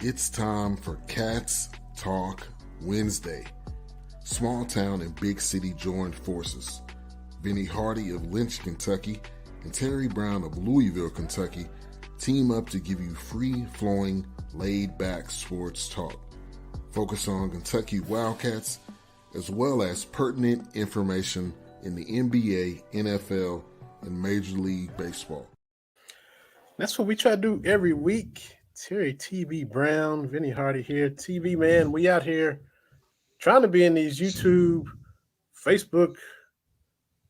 It's time for Cats Talk Wednesday. Small town and big city joined forces. Vinny Hardy of Lynch, Kentucky, and Terry Brown of Louisville, Kentucky, team up to give you free-flowing, laid-back sports talk. Focus on Kentucky Wildcats, as well as pertinent information in the NBA, NFL, and Major League Baseball. That's what we try to do every week. Terry TB Brown, Vinny Hardy here. TV man, we out here trying to be in these YouTube, Facebook,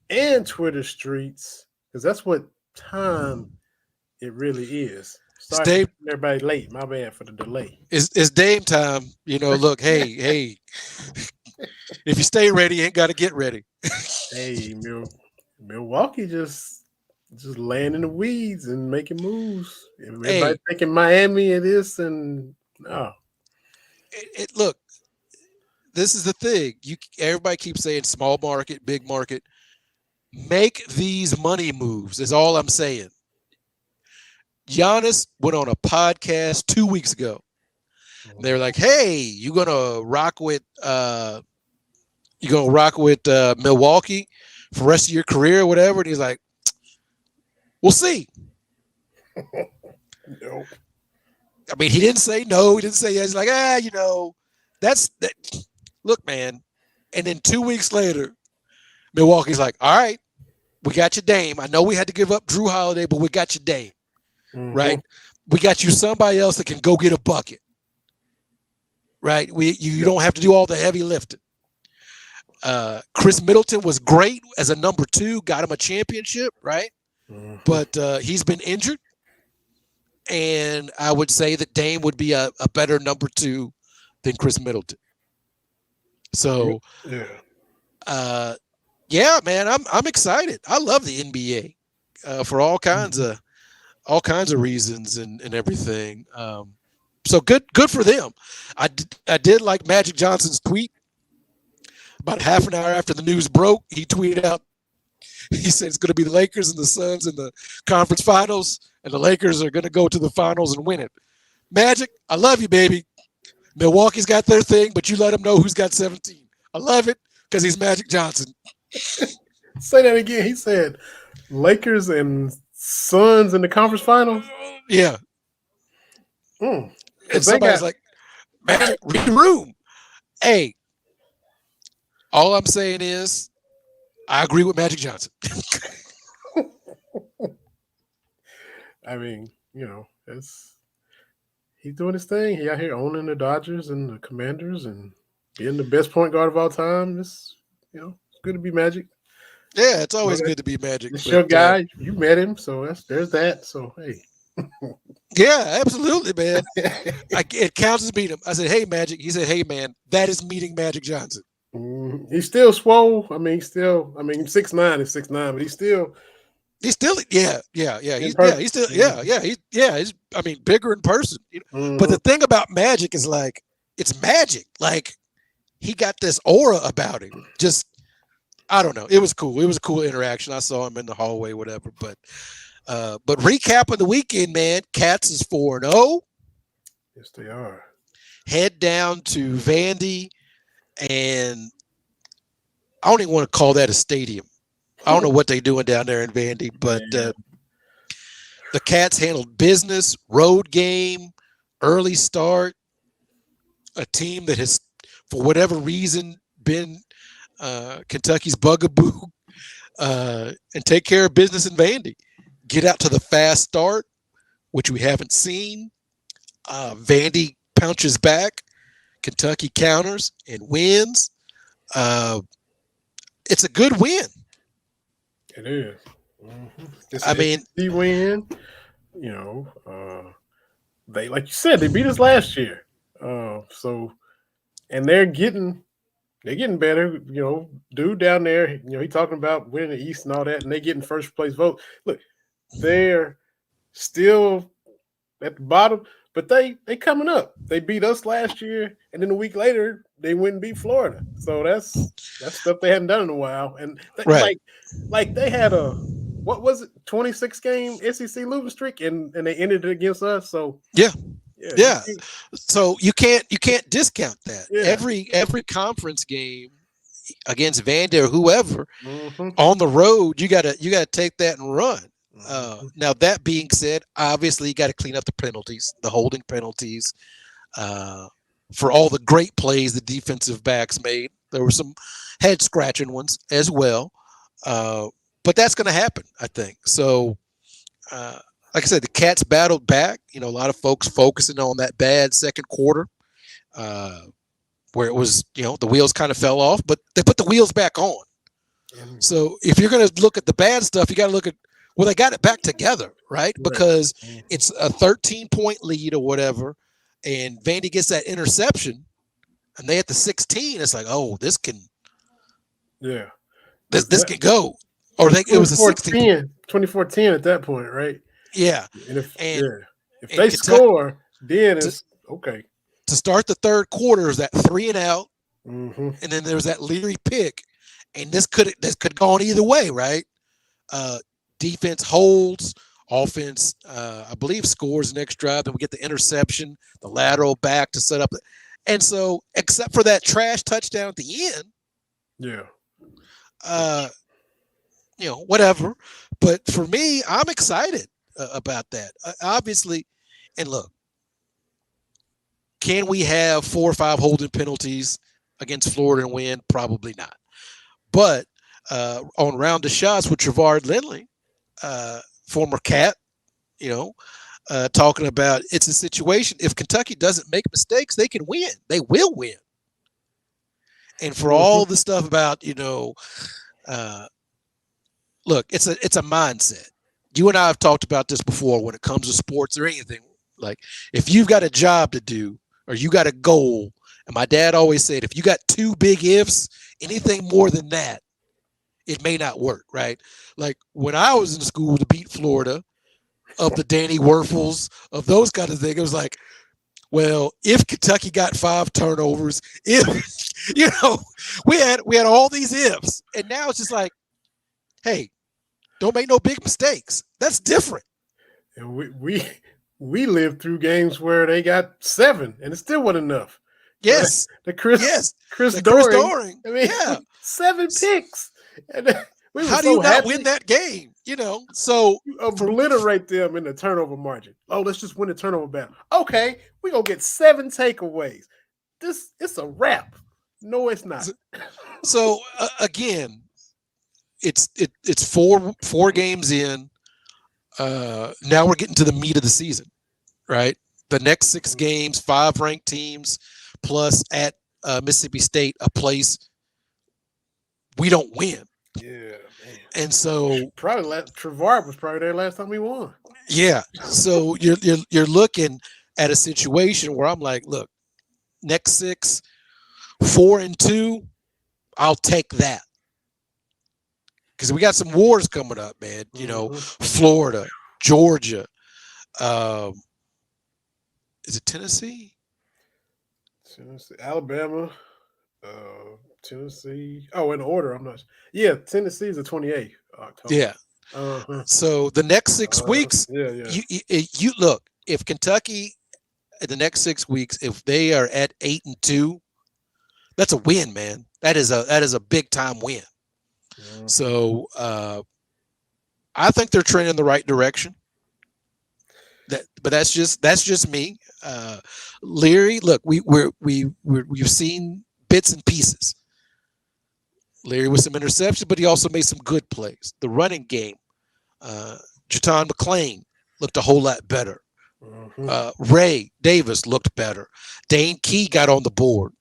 and Twitter streets because that's what time it really is. It's Sorry Dame. for everybody late. My bad for the delay. It's Dame time. Look, hey. If you stay ready, you ain't got to get ready. Hey, Milwaukee just laying in the weeds and making moves. Everybody thinking Miami it is, and no. Look, this is the thing. Everybody keeps saying small market, big market. Make these money moves is all I'm saying. Giannis went on a podcast 2 weeks ago. They were like, "Hey, you gonna rock with Milwaukee for the rest of your career, or whatever?" And he's like, "We'll see." Nope. I mean, he didn't say no. He didn't say yes. He's like, that's that. Look, man. And then 2 weeks later, Milwaukee's like, "All right, we got your Dame. I know we had to give up Drew Holiday, but we got your Dame, right? We got you somebody else that can go get a bucket, right? You don't have to do all the heavy lifting." Chris Middleton was great as a number 2, got him a championship, right? But he's been injured, and I would say that Dame would be a better number 2 than Chris Middleton. So, yeah, man, I'm excited. I love the NBA for all kinds of reasons and everything. So good for them. I did like Magic Johnson's tweet. About half an hour after the news broke, he tweeted out, he said it's going to be the Lakers and the Suns in the conference finals, and the Lakers are going to go to the finals and win it. Magic, I love you, baby. Milwaukee's got their thing, but you let them know who's got 17. I love it because he's Magic Johnson. Say that again. He said Lakers and Suns in the conference finals? Yeah. And somebody's like, Magic, read the room. Hey, all I'm saying is I agree with Magic Johnson. I mean, he's doing his thing. He out here owning the Dodgers and the Commanders and being the best point guard of all time. It's good to be Magic. Yeah, it's always good to be Magic. It's your guy. You met him, so there's that. So hey. Yeah, absolutely, man. It counts as meeting him. I said, "Hey, Magic." He said, "Hey, man, that is meeting Magic Johnson." He's still swole. I mean, 6'9" is 6'9", but he's still, yeah. He's I mean, bigger in person. But the thing about Magic is like, it's magic. Like, he got this aura about him. Just, I don't know. It was cool. It was a cool interaction. I saw him in the hallway, whatever. But recapping the weekend, man, Cats is 4-0. Yes, they are. Head down to Vandy. And I don't even want to call that a stadium. I don't know what they're doing down there in Vandy, but the Cats handled business, road game, early start, a team that has, for whatever reason, been Kentucky's bugaboo, and take care of business in Vandy. Get out to the fast start, which we haven't seen. Vandy punches back. Kentucky counters and wins. It's a good win. It is. I mean, he win. They, like you said, they beat us last year. So, and they're getting better. Dude down there, he talking about winning the East and all that, and they getting first place vote. Look, they're still at the bottom. But they coming up. They beat us last year, and then a week later they went and beat Florida. So that's stuff they hadn't done in a while. And like they had a, what was it, 26 game SEC losing streak, and they ended it against us. So yeah, Yeah, Yeah. So you can't discount that. yeah. Every conference game against Vandy or whoever Mm-hmm. on the road, you gotta take that and run. Mm-hmm. Now that being said, obviously you got to clean up the penalties, the holding penalties, uh, for all the great plays the defensive backs made. There were some head scratching ones as well, uh, but that's going to happen, I think. So, uh, like I said, the Cats battled back. A lot of folks focusing on that bad second quarter, uh, where it was, the wheels kind of fell off, but they put the wheels back on. And So if you're going to look at the bad stuff, you got to look at, well, they got it back together, right? right. Because Mm-hmm. it's a 13-point lead or whatever, and Vandy gets that interception, and they at the 16. It's like, oh, Yeah. this That can go, or was it was a 16 point. 24-10 at that point, right? Yeah, And if and if and they Kentucky score, then to, it's okay. to start the third quarter is that 3-and-out, Mm-hmm. and then there was that Leary pick, and this could go on either way, right? Uh, Defense holds, offense, I believe, scores the next drive. Then we get the interception, the lateral back to set up. And so, except for that trash touchdown at the end, Yeah. uh, whatever. But for me, I'm excited about that. Obviously, and look, can we have 4 or 5 holding penalties against Florida and win? Probably not. But on round of shots with Trevard Lindley, former Cat, you know, talking about it's a situation. If Kentucky doesn't make mistakes, they can win. They will win. And for Mm-hmm. all the stuff about, uh, look, it's a mindset. You and I have talked about this before when it comes to sports or anything. Like if you've got a job to do or you got a goal, and my dad always said, if you got 2 big ifs, anything more than that, it may not work, right? Like when I was in school to beat Florida, of the Danny Werfels, of those kind of things, it was like, well, if Kentucky got 5 turnovers, if we had all these ifs, and now it's just like, hey, don't make no big mistakes. That's different. And we lived through games where they got 7 and it still wasn't enough. Yes, The Chris yes. Chris The Chris Doring. Doring, I mean, yeah. 7 picks, and we were How do you so not win happy. that game? So You for obliterate them in the turnover margin. Oh, let's just win the turnover battle. Okay, we're gonna get 7 takeaways. It's a wrap. No, it's not. so again, it's four games in. Now we're getting to the meat of the season, right? The next 6 games, 5 ranked teams, plus at Mississippi State, a place we don't win. Yeah, man. And so, Probably Trevard was probably there last time we won. yeah, so you're looking at a situation where I'm like, look, next 6, 4-2, I'll take that because we got some wars coming up, man. Mm-hmm. Florida, Georgia, um, is it Tennessee? Tennessee, Alabama, Tennessee. Oh, in order, I'm not. Yeah, Tennessee's the 28th October. Yeah. Uh-huh. So the next 6 weeks, Yeah, yeah. you look, if Kentucky in the next 6 weeks, if they are at 8-2, that's a win, man. That is a big time win. Mm-hmm. So I think they're trending in the right direction. But that's just me. Leary, look, we've seen bits and pieces. Leary with some interceptions, but he also made some good plays. The running game, Jaton McClain looked a whole lot better. Mm-hmm. Ray Davis looked better. Dane Key got on the board.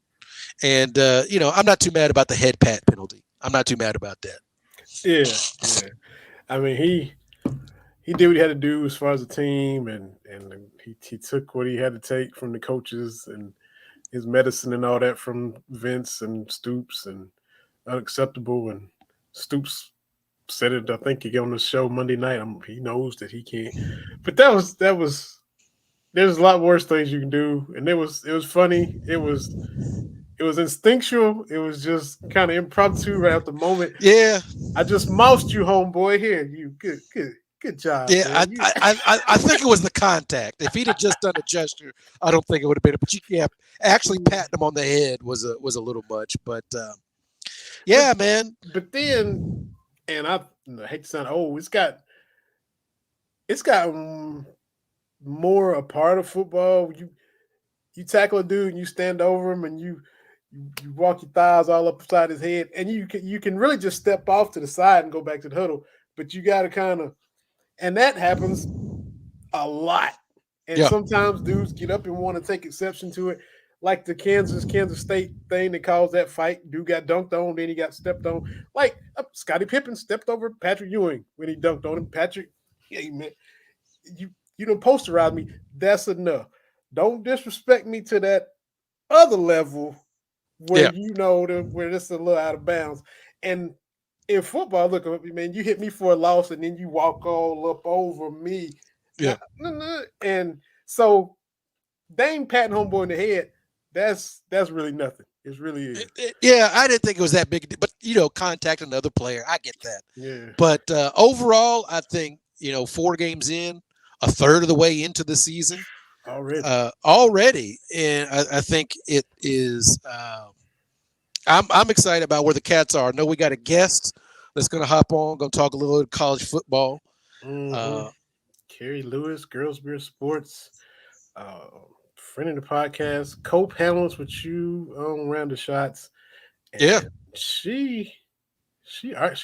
And, I'm not too mad about the head pat penalty. I'm not too mad about that. Yeah. I mean, he did what he had to do as far as the team, and he took what he had to take from the coaches and his medicine and all that from Vince and Stoops, and unacceptable. And Stoops said it, I think, on the show Monday night. He knows that he can't. But that was. There's a lot worse things you can do, and it was funny. It was instinctual. It was just kind of impromptu right at the moment. Yeah. I just moused you, homeboy. Here, you good Good job. Yeah, Man. I think it was the contact. If he'd have just done a gesture, I don't think it would have been. But actually patting him on the head was a little much. But yeah, man. But then, and I hate to sound old, it's got more a part of football. You tackle a dude and you stand over him and you walk your thighs all up beside his head, and you can really just step off to the side and go back to the huddle. But you got to kind of, and that happens a lot. And Yeah. sometimes dudes get up and want to take exception to it, like the Kansas State thing that caused that fight. Dude got dunked on, then he got stepped on. Like Scottie Pippen stepped over Patrick Ewing when he dunked on him. Patrick, hey man, you don't posterize me. That's enough. Don't disrespect me to that other level where where this is a little out of bounds. And in football, look, man, you hit me for a loss and then you walk all up over me. Yeah. And so they ain't patting homeboy in the head. That's really nothing. It really is. Yeah, I didn't think it was that big, but contact another player, I get that. Yeah. But overall, I think 4 games in, a third of the way into the season already, and I think it is. I'm excited about where the Cats are. I know we got a guest that's going to hop on. Going to talk a little bit of college football. Mm-hmm. Carrie Lewis, Girls Beer Sports, friend of the podcast, co-panelist with you on Round the Shots. And yeah, she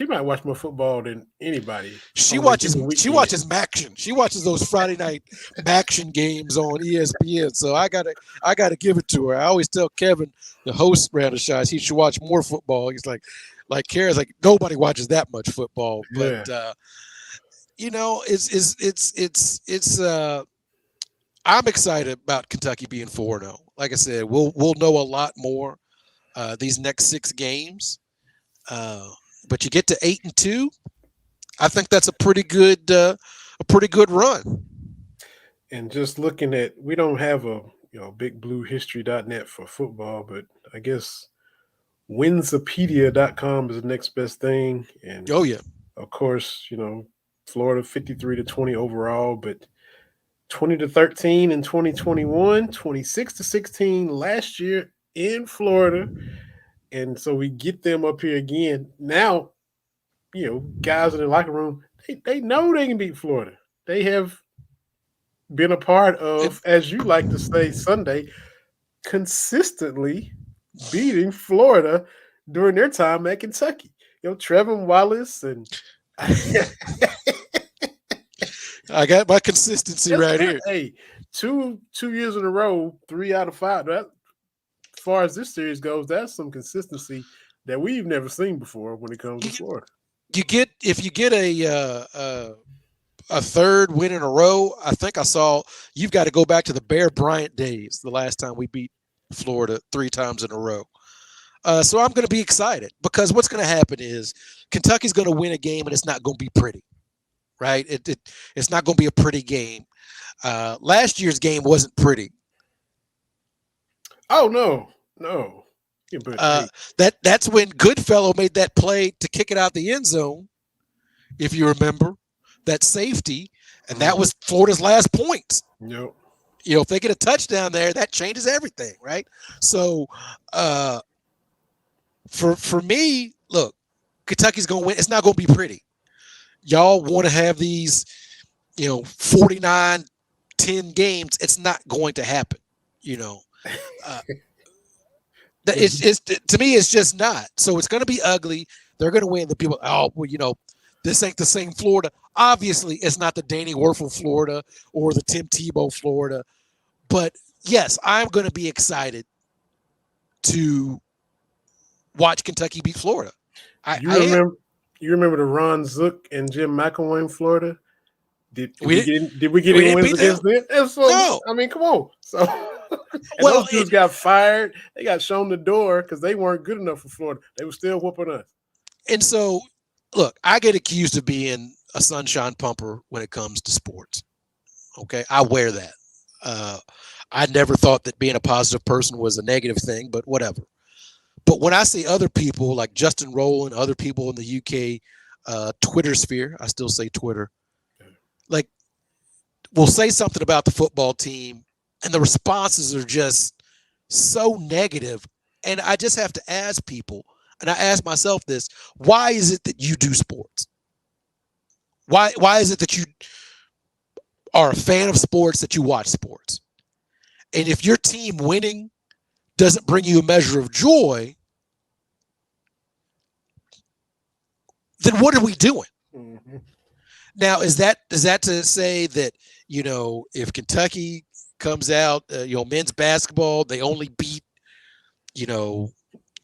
might watch more football than anybody. She watches Maction. She watches those Friday night Maction games on ESPN. So I gotta give it to her. I always tell Kevin, the host Round the Shots, he should watch more football. He's like Kara's like, nobody watches that much football. But it's I'm excited about Kentucky being 4-0. Like I said, we'll know a lot more these next 6 games. But you get to 8-2, I think that's a pretty good run. And just looking at, we don't have a bigbluehistory.net for football, but I guess Winsipedia.com is the next best thing. And of course, Florida 53-20 overall, but 20-13 in 2021, 26-16 last year in Florida. And so we get them up here again. Now, guys in the locker room, they know they can beat Florida. They have been a part of, as you like to say, Sunday, consistently beating Florida during their time at Kentucky. Trevin Wallace and I got my consistency right here. Hey, two years in a row, 3 out of 5. That, as far as this series goes, that's some consistency that we've never seen before when it comes to Florida. If you get a third win in a row, I think I saw you've got to go back to the Bear Bryant days, the last time we beat Florida 3 times in a row. So I'm going to be excited because what's going to happen is Kentucky's going to win a game and it's not going to be pretty, right? It's not going to be a pretty game. Last year's game wasn't pretty. Oh, no. Yeah, but, that's when Goodfellow made that play to kick it out the end zone, if you remember, that safety, and that was Florida's last points. Yep. If they get a touchdown there, that changes everything, right? So for me, look, Kentucky's going to win. It's not going to be pretty. Y'all want to have these, 49-10 games. It's not going to happen, It's to me, it's just not. So it's going to be ugly. They're going to win. The people, this ain't the same Florida. Obviously, it's not the Danny Werfel Florida or the Tim Tebow Florida. But yes, I'm going to be excited to watch Kentucky beat Florida. You remember the Ron Zook and Jim McElwain Florida? Did we get any wins against them? No. I mean, come on. So those dudes got fired. They got shown the door because they weren't good enough for Florida. They were still whooping us. And so, look, I get accused of being a sunshine pumper when it comes to sports. Okay, I wear that. I never thought that being a positive person was a negative thing, but whatever. But when I see other people like Justin Rowland, other people in the UK Twitter sphere, I still say Twitter, like we'll say something about the football team, and the responses are just so negative. And I just have to ask people, and I ask myself this: why is it that you do sports? Why is it that you are a fan of sports, that you watch sports? And if your team winning doesn't bring you a measure of joy, then what are we doing? Mm-hmm. Now, is that to say that, if Kentucky comes out, men's basketball, they only beat,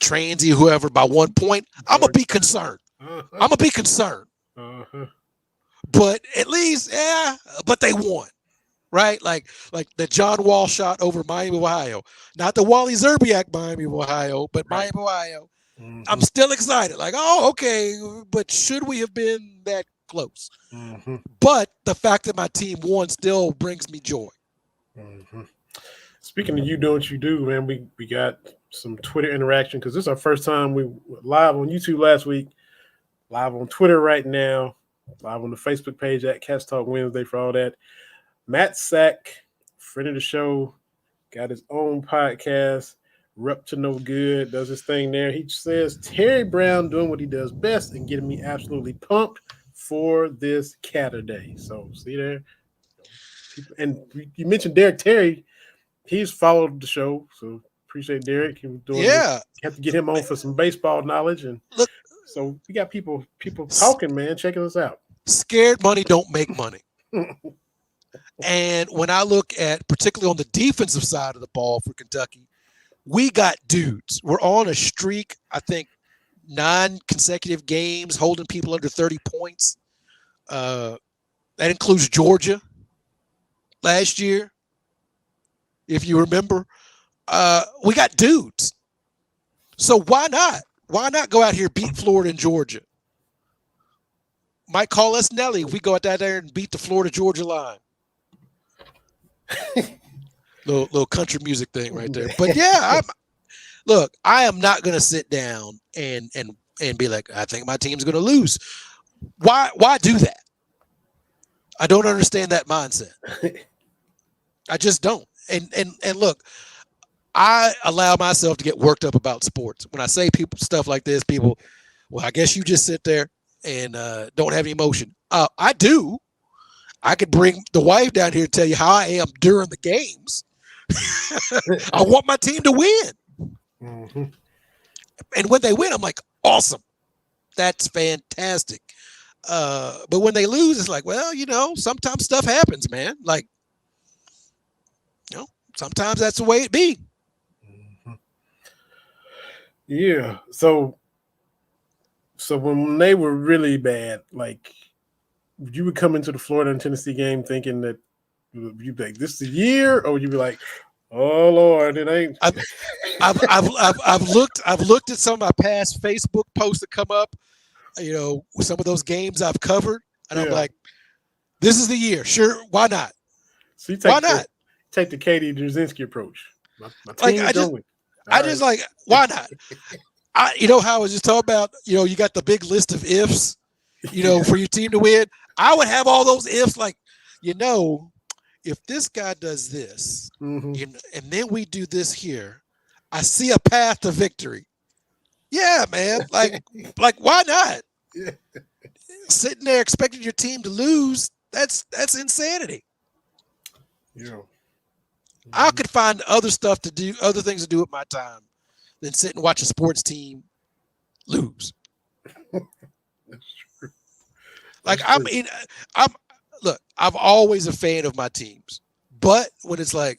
Transy, whoever, by 1 point, I'm going to be concerned. I'm going to be concerned. But at least, but they won. Right? Like the John Wall shot over Miami of Ohio. Not the Wally Zerbiak Miami of Ohio, but Miami of Ohio. Mm-hmm. I'm still excited. Like, oh, okay, but should we have been that close? Mm-hmm. But the fact that my team won still brings me joy. Mm-hmm. Speaking of you doing what you do, man, we got some Twitter interaction because this is our first time. We were live on YouTube last week, live on Twitter right now, live on the Facebook page at Cats Talk Wednesday for all that. Matt Sack, friend of the show, got his own podcast, Rep to No Good, does his thing there. He says, Terry Brown doing what he does best and getting me absolutely pumped for this Catterday. So, see there? And you mentioned Derek Terry. He's followed the show, so appreciate Derek. He was doing this. You have to get him on for some baseball knowledge. And look, so we got people talking, man, checking us out. Scared money don't make money. And when I look at, particularly on the defensive side of the ball for Kentucky, we got dudes. We're on a streak, I think, 9 consecutive games holding people under 30 points. That includes Georgia last year, if you remember. We got dudes. So why not? Why not go out here, beat Florida and Georgia? Might call us Nelly if we go out there and beat the Florida-Georgia line. little country music thing right there. But yeah, I am not going to sit down and be like, I think my team's going to lose. Why do that? I don't understand that mindset. I just don't. And look, I allow myself to get worked up about sports. When I say stuff like this, people, well, I guess you just sit there and don't have any emotion. I do. I could bring the wife down here to tell you how I am during the games. I want my team to win. Mm-hmm. And when they win, I'm like, awesome. That's fantastic. But when they lose, it's like, well, sometimes stuff happens, man. Like, sometimes that's the way it be. Mm-hmm. Yeah. So when they were really bad, like, you would come into the Florida and Tennessee game thinking that you'd be like, this is the year, or would you be like, oh Lord, it ain't. I've looked at some of my past Facebook posts that come up, some of those games I've covered, and I'm like, this is the year. Sure, why not? So why not? Take the Katie Drzezinski approach. My team is going. Just like, why not? How I was just talking about, you got the big list of ifs, for your team to win. I would have all those ifs, like, if this guy does this, mm-hmm. And then we do this here, I see a path to victory. Yeah, man. Like why not? Yeah. Sitting there expecting your team to lose, that's insanity. Yeah. Mm-hmm. I could find other stuff to do, other things to do with my time than sit and watch a sports team lose. That's true. Like, I'm always a fan of my teams, but when it's like,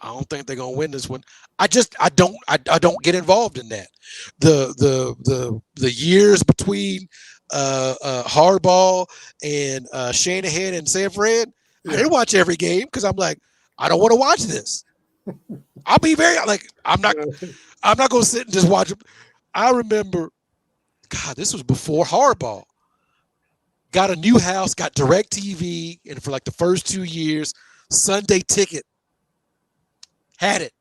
I don't think they're gonna win this one, I don't get involved in that. The years between Harbaugh and Shanahan and San Fran, I didn't watch every game because I'm like, I don't want to watch this. I'll be I'm not gonna sit and just watch them. I remember, God, this was before Harbaugh. Got a new house, got DirecTV, and for like the first 2 years, Sunday Ticket. Had it.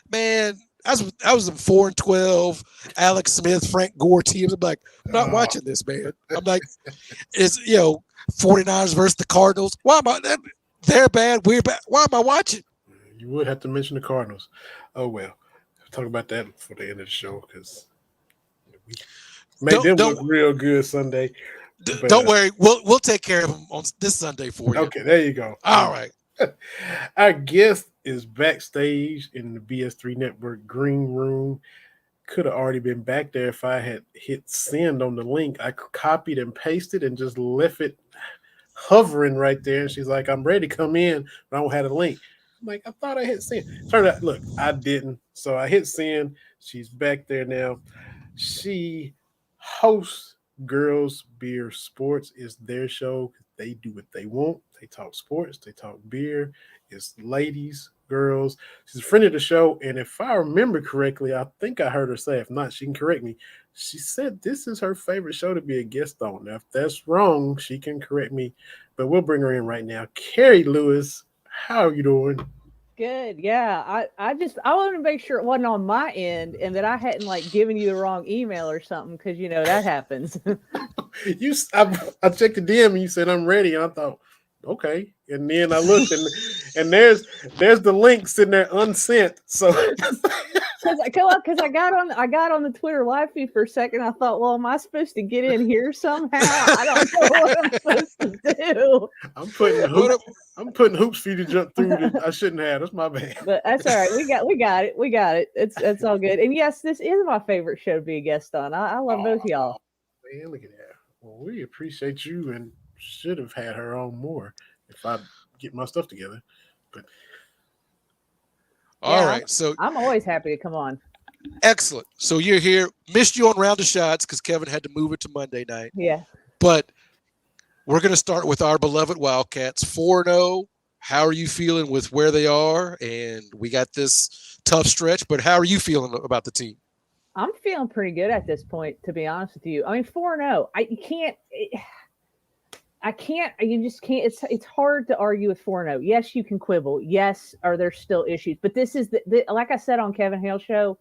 Man, I was in 4-12, Alex Smith, Frank Gore teams. I'm like, I'm not watching this, man. I'm like, it's 49ers versus the Cardinals. Why am I? They're bad. We're bad. Why am I watching? You would have to mention the Cardinals. Oh well, talk about that for the end of the show because we made them look real good Sunday. But, don't worry, we'll take care of them on this Sunday for you. Okay, there you go. All right. Our guest is backstage in the BS3 Network green room. Could have already been back there if I had hit send on the link. I copied and pasted and just left it hovering right there. And she's like, I'm ready to come in, but I don't have a link. I'm like, I thought I hit send. Turned out, look, I didn't. So I hit send. She's back there now. She hosts Girls Beer Sports. Is their show. They do what they want. They talk sports. They talk beer. It's ladies, girls. She's a friend of the show. And if I remember correctly, I think I heard her say, if not, she can correct me. She said this is her favorite show to be a guest on. Now, if that's wrong, she can correct me. But we'll bring her in right now. Carrie Lewis, how are you doing? Good. Yeah. I wanted to make sure it wasn't on my end and that I hadn't given you the wrong email or something because that happens. I checked the DM and you said I'm ready, and I thought, okay. And then I looked and there's the link sitting there unsent. So because I got on the Twitter live feed for a second, I thought, well, am I supposed to get in here somehow? I don't know what I'm supposed to do. I'm putting hoops for you to jump through that I shouldn't have. That's my bad. But that's all right. We got it. It's all good. And yes, this is my favorite show to be a guest on. I love both of y'all. Man, look at that. Well, we appreciate you and should have had her on more if I get my stuff together. But all right, so I'm always happy to come on. Excellent. So you're here. Missed you on Round of Shots because Kevin had to move it to Monday night. Yeah. But we're going to start with our beloved Wildcats 4-0. How are you feeling with where they are? And we got this tough stretch, but how are you feeling about the team? I'm feeling pretty good at this point, to be honest with you. I mean, 4-0. You just can't. It's hard to argue with 4-0. Yes, you can quibble. Yes, are there still issues? But this is like I said on Kevin Hale's show,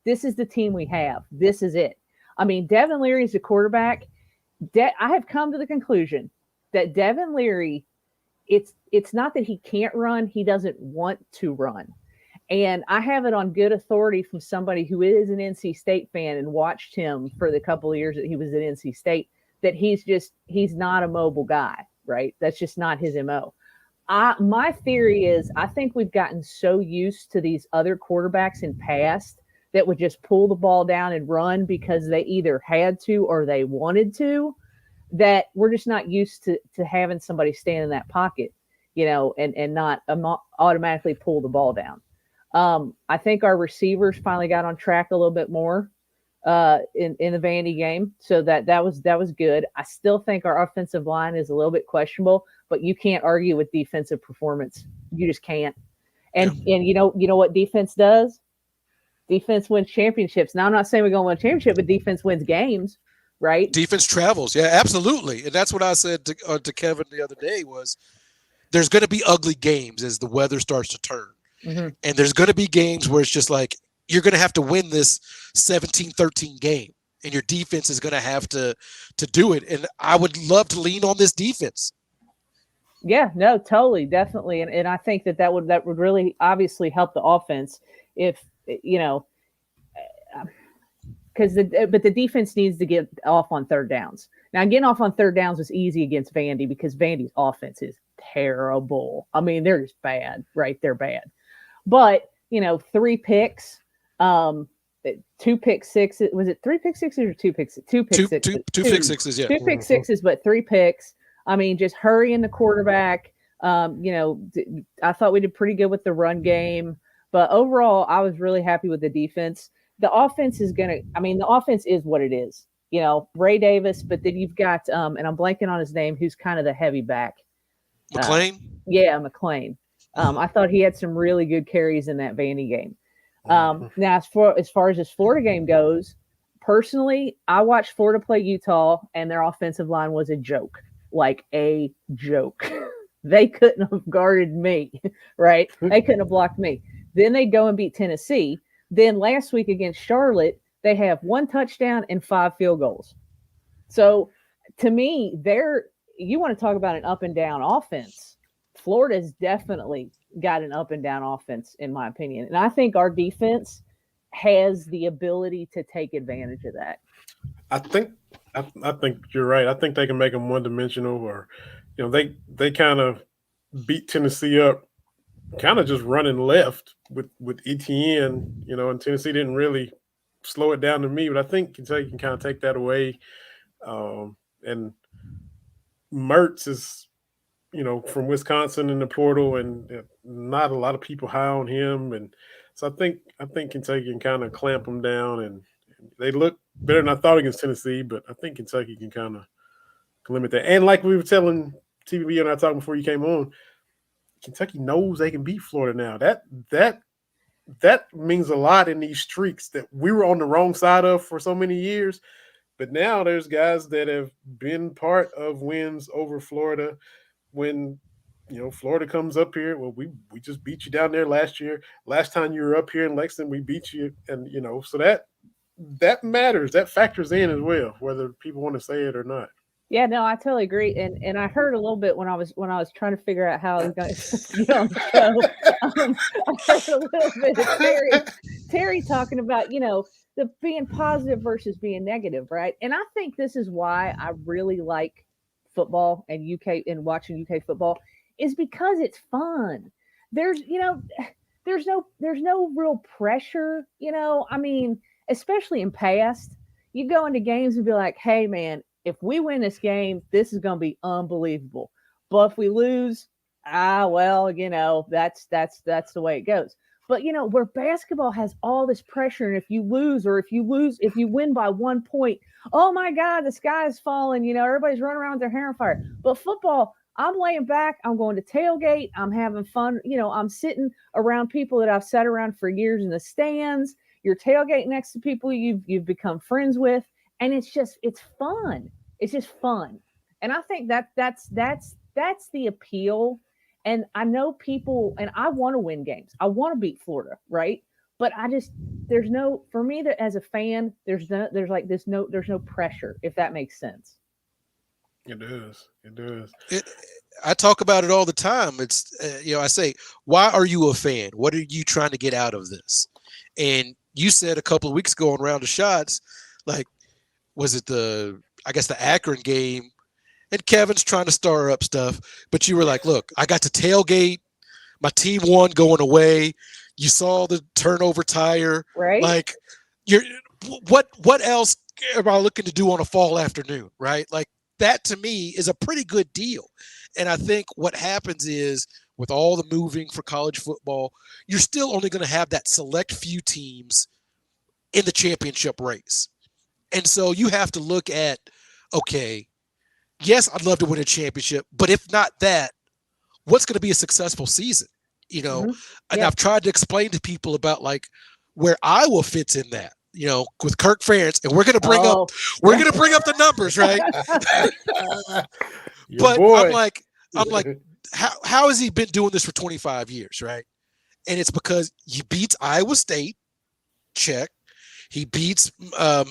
this is the team we have. This is it. I mean, Devin Leary is the quarterback. I have come to the conclusion that Devin Leary, it's not that he can't run, he doesn't want to run. And I have it on good authority from somebody who is an NC State fan and watched him for the couple of years that he was at NC State, that he's not a mobile guy, right? That's just not his MO. My theory is I think we've gotten so used to these other quarterbacks in past that would just pull the ball down and run because they either had to or they wanted to, that we're just not used to having somebody stand in that pocket, and not automatically pull the ball down. I think our receivers finally got on track a little bit more in the Vandy game. So that was good. I still think our offensive line is a little bit questionable, but you can't argue with defensive performance. You just can't. And you know what defense does? Defense wins championships. Now I'm not saying we're going to win a championship, but defense wins games, right? Defense travels. Yeah, absolutely. And that's what I said to Kevin the other day was there's going to be ugly games as the weather starts to turn. Mm-hmm. And there's going to be games where it's just like, you're going to have to win this 17-13 game, and your defense is going to have to do it. And I would love to lean on this defense. Yeah, no, totally, definitely. And I think that would really obviously help the offense if, because the defense needs to get off on third downs. Now, getting off on third downs was easy against Vandy because Vandy's offense is terrible. I mean, they're just bad, right? They're bad. But, 3 picks, 2 pick sixes. Was it 3 pick sixes or 2 pick sixes? 2 pick sixes. Two pick sixes, yeah. 2 pick sixes, but 3 picks. I mean, just hurrying the quarterback. I thought we did pretty good with the run game. But overall, I was really happy with the defense. The offense is the offense is what it is. Ray Davis, but then you've got, and I'm blanking on his name, who's kind of the heavy back. McLean? Yeah, McLean. I thought he had some really good carries in that Vandy game. Now, as far as this Florida game goes, personally, I watched Florida play Utah, and their offensive line was a joke, like a joke. They couldn't have guarded me, right? They couldn't have blocked me. Then they go and beat Tennessee, Then last week against Charlotte, they have 1 touchdown and 5 field goals. So to me, you want to talk about an up and down offense. Florida's definitely got an up and down offense, in my opinion. And I think our defense has the ability to take advantage of that. I think you're right. I think they can make them one dimensional, or they kind of beat Tennessee up, kind of just running left with ETN, and Tennessee didn't really slow it down to me, but I think Kentucky can kind of take that away. And Mertz is, from Wisconsin in the portal, and not a lot of people high on him, and so I think Kentucky can kind of clamp them down, and they look better than I thought against Tennessee, but I think Kentucky can kind of limit that. And like we were telling TVB and I talking before you came on, Kentucky knows they can beat Florida now. That means a lot in these streaks that we were on the wrong side of for so many years. But now there's guys that have been part of wins over Florida. When Florida comes up here, well, we just beat you down there last year. Last time you were up here in Lexington, we beat you, and so that matters. That factors in as well, whether people want to say it or not. Yeah, no, I totally agree. And I heard a little bit when I was trying to figure out how I was going to get on the show. I heard a little bit of Terry talking about, the being positive versus being negative, right? And I think this is why I really like football and watching UK football, is because it's fun. There's no real pressure, I mean, especially in past, you go into games and be like, hey man, if we win this game, this is going to be unbelievable. But if we lose, well, that's the way it goes. But where basketball has all this pressure, and if you win by 1 point, oh my God, the sky is falling. Everybody's running around with their hair on fire. But football, I'm laying back. I'm going to tailgate. I'm having fun. I'm sitting around people that I've sat around for years in the stands. You're tailgating next to people you've become friends with, and it's fun. It's just fun, and I think that's the appeal. And I know people, and I want to win games. I want to beat Florida, right? But for me as a fan, there's no pressure, if that makes sense. It does. I talk about it all the time. It's I say, why are you a fan? What are you trying to get out of this? And you said a couple of weeks ago on Round of Shots, like, was it the Akron game? And Kevin's trying to stir up stuff, but you were like, look, I got to tailgate. My team won going away. You saw the turnover tire. Right. Like, what else am I looking to do on a fall afternoon, right? Like, that to me is a pretty good deal. And I think what happens is, with all the moving for college football, you're still only going to have that select few teams in the championship race. And so you have to look at, okay, yes, I'd love to win a championship, but if not that, what's going to be a successful season? Mm-hmm. And I've tried to explain to people about like where Iowa fits in that, with Kirk Ferentz, and we're going to bring up the numbers, right? But boy. I'm like, how has he been doing this for 25 years, right? And it's because he beats Iowa State, check. He beats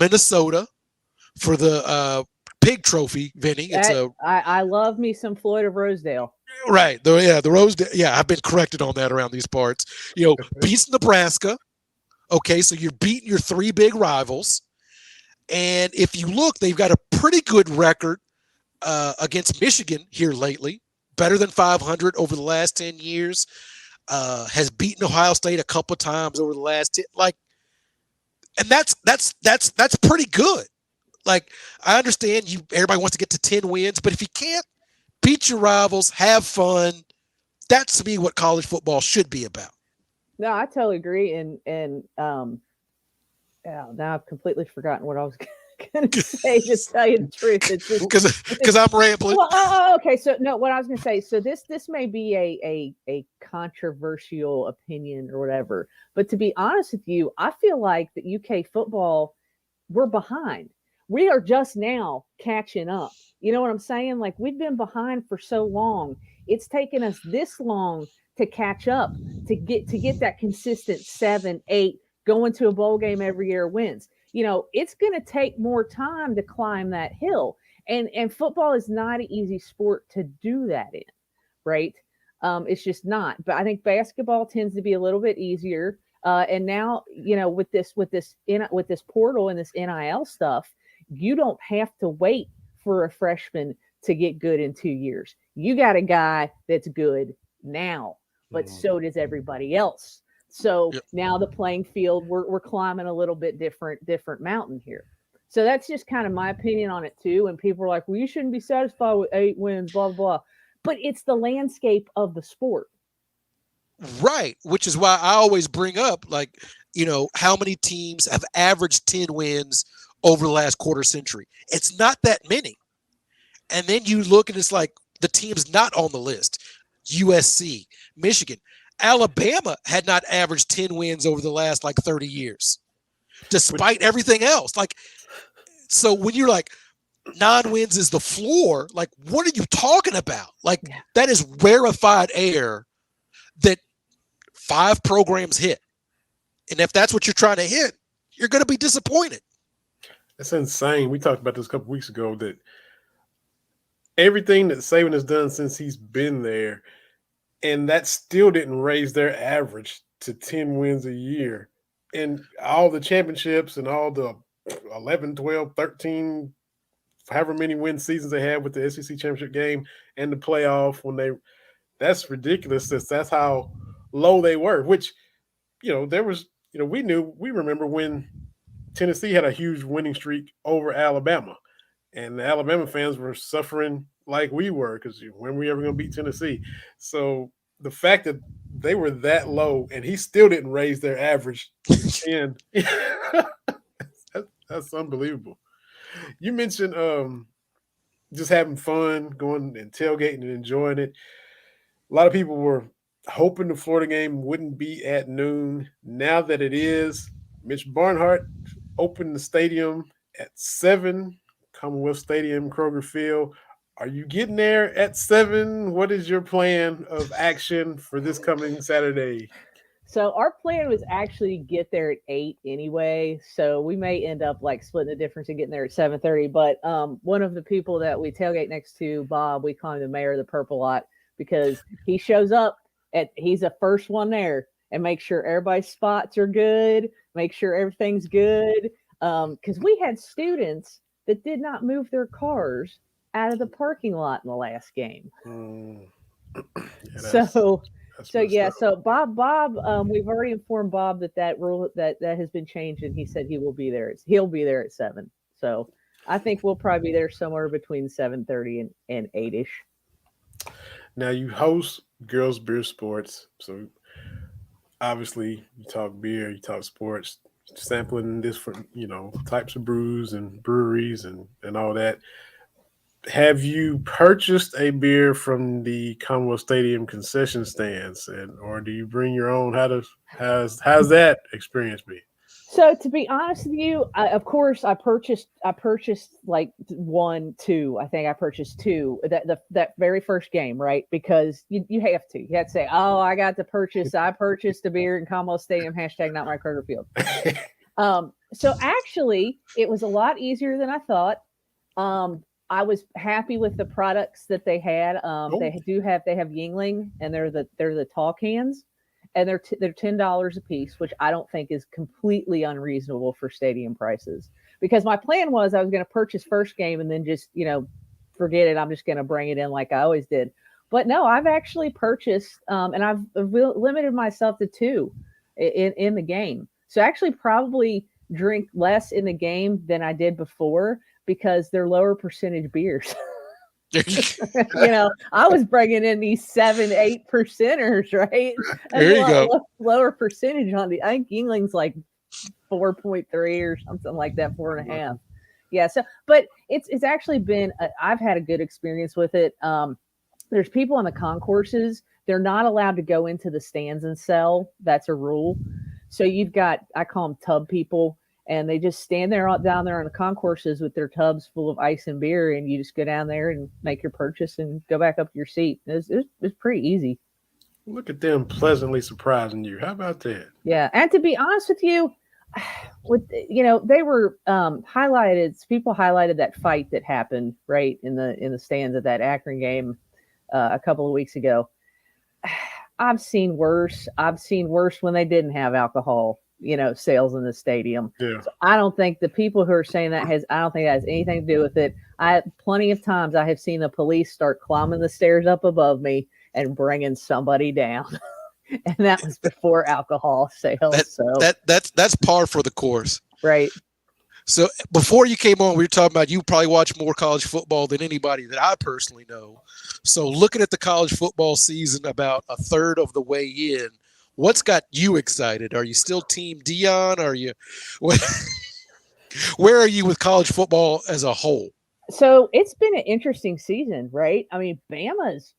Minnesota for the Pig Trophy, Vinny. I love me some Floyd of Rosedale. Right. The Rosedale. Yeah, I've been corrected on that around these parts. Beats Nebraska. Okay, so you're beating your 3 big rivals. And if you look, they've got a pretty good record against Michigan here lately. Better than 500 over the last 10 years. Has beaten Ohio State a couple of times over the last 10. And that's pretty good. Like, I understand everybody wants to get to 10 wins, but if you can't beat your rivals, have fun, that's to me what college football should be about. No, I totally agree. And now I've completely forgotten what I was going to say, to tell you the truth. It's just because I'm rambling. Well, okay. So no, what I was going to say. So this may be a controversial opinion or whatever, but to be honest with you, I feel like that UK football, we're behind. We are just now catching up. You know what I'm saying? Like, we've been behind for so long. It's taken us this long to catch up, to get that consistent 7, 8, going to a bowl game every year wins. It's going to take more time to climb that hill. And football is not an easy sport to do that in, right? It's just not. But I think basketball tends to be a little bit easier. And now, with this portal and this NIL stuff, you don't have to wait for a freshman to get good in 2 years. You got a guy that's good now, but so does everybody else. So now the playing field, we're climbing a little bit different mountain here. So that's just kind of my opinion on it too. And people are like, well, you shouldn't be satisfied with 8 wins, blah, blah, blah. But it's the landscape of the sport. Right. Which is why I always bring up, like, how many teams have averaged 10 wins over the last quarter century. It's not that many. And then you look and it's like the team's not on the list. USC, Michigan, Alabama had not averaged 10 wins over the last 30 years, despite everything else. So when you're like 9 wins is the floor, what are you talking about? That is rarefied air that 5 programs hit. And if that's what you're trying to hit, you're going to be disappointed. That's insane. We talked about this a couple weeks ago, that everything that Saban has done since he's been there, and that still didn't raise their average to 10 wins a year. And all the championships and all the 11, 12, 13, however many win seasons they had with the SEC championship game and the playoff, that's ridiculous. That's how low they were, which, there was, we remember when Tennessee had a huge winning streak over Alabama. And the Alabama fans were suffering like we were, because when were we ever going to beat Tennessee? So the fact that they were that low and he still didn't raise their average to 10, that's unbelievable. You mentioned just having fun, going and tailgating and enjoying it. A lot of people were hoping the Florida game wouldn't be at noon. Now that it is, Mitch Barnhart opened the stadium at 7. Commonwealth Stadium, Kroger Field. Are you getting there at 7? What is your plan of action for this coming Saturday? So our plan was actually to get there at 8 anyway. So we may end up splitting the difference and getting there at 7:30. But one of the people that we tailgate next to, Bob, we call him the mayor of the Purple Lot, because he shows up he's the first one there and make sure everybody's spots are good, make sure everything's good. Because we had students that did not move their cars out of the parking lot in the last game. So Bob, we've already informed Bob that rule that has been changed, and he said he'll be there at 7. So I think we'll probably be there somewhere between 7:30 and 8ish. Now you host Girls Beer Sports, so obviously you talk beer, you talk sports, sampling different, types of brews and breweries and all that. Have you purchased a beer from the Commonwealth Stadium concession stands, or do you bring your own? How's that experience been? So to be honest with you, of course I purchased 1, 2. I think I purchased 2 that very first game, right? Because you have to say, oh, I purchased a beer in Commonwealth Stadium, # not my Kroger Field. So actually it was a lot easier than I thought. I was happy with the products that they had. They have Yingling, and they're the tall cans, and they're $10 a piece, which I don't think is completely unreasonable for stadium prices. Because my plan was I was going to purchase first game and then just forget it. I'm just going to bring it in like I always did. But no, I've actually purchased, and I've limited myself to 2 in the game. So I actually probably drink less in the game than I did before, because they're lower percentage beers. I was bringing in these 7-8 percenters, right? There you go. Lower percentage on I think Yingling's 4.3 or something like that, 4.5. Yeah. So, but it's actually been, I've had a good experience with it. There's people on the concourses. They're not allowed to go into the stands and sell. That's a rule. So you've got, I call them tub people, and they just stand down there on the concourses with their tubs full of ice and beer, and you just go down there and make your purchase and go back up to your seat. It's pretty easy. Look at them pleasantly surprising you. How about that? Yeah, and to be honest with you, they were highlighted. People highlighted that fight that happened right in the stands of that Akron game a couple of weeks ago. I've seen worse. I've seen worse when they didn't have alcohol, sales in the stadium. Yeah. So I don't think the people who are saying that I don't think that has anything to do with it. Plenty of times I have seen the police start climbing the stairs up above me and bringing somebody down. And that was before alcohol sales. That's par for the course. Right. So before you came on, we were talking about you probably watch more college football than anybody that I personally know. So looking at the college football season about a third of the way in, what's got you excited? Are you still Team Deion? Where are you with college football as a whole? So it's been an interesting season, right? I mean, Bama's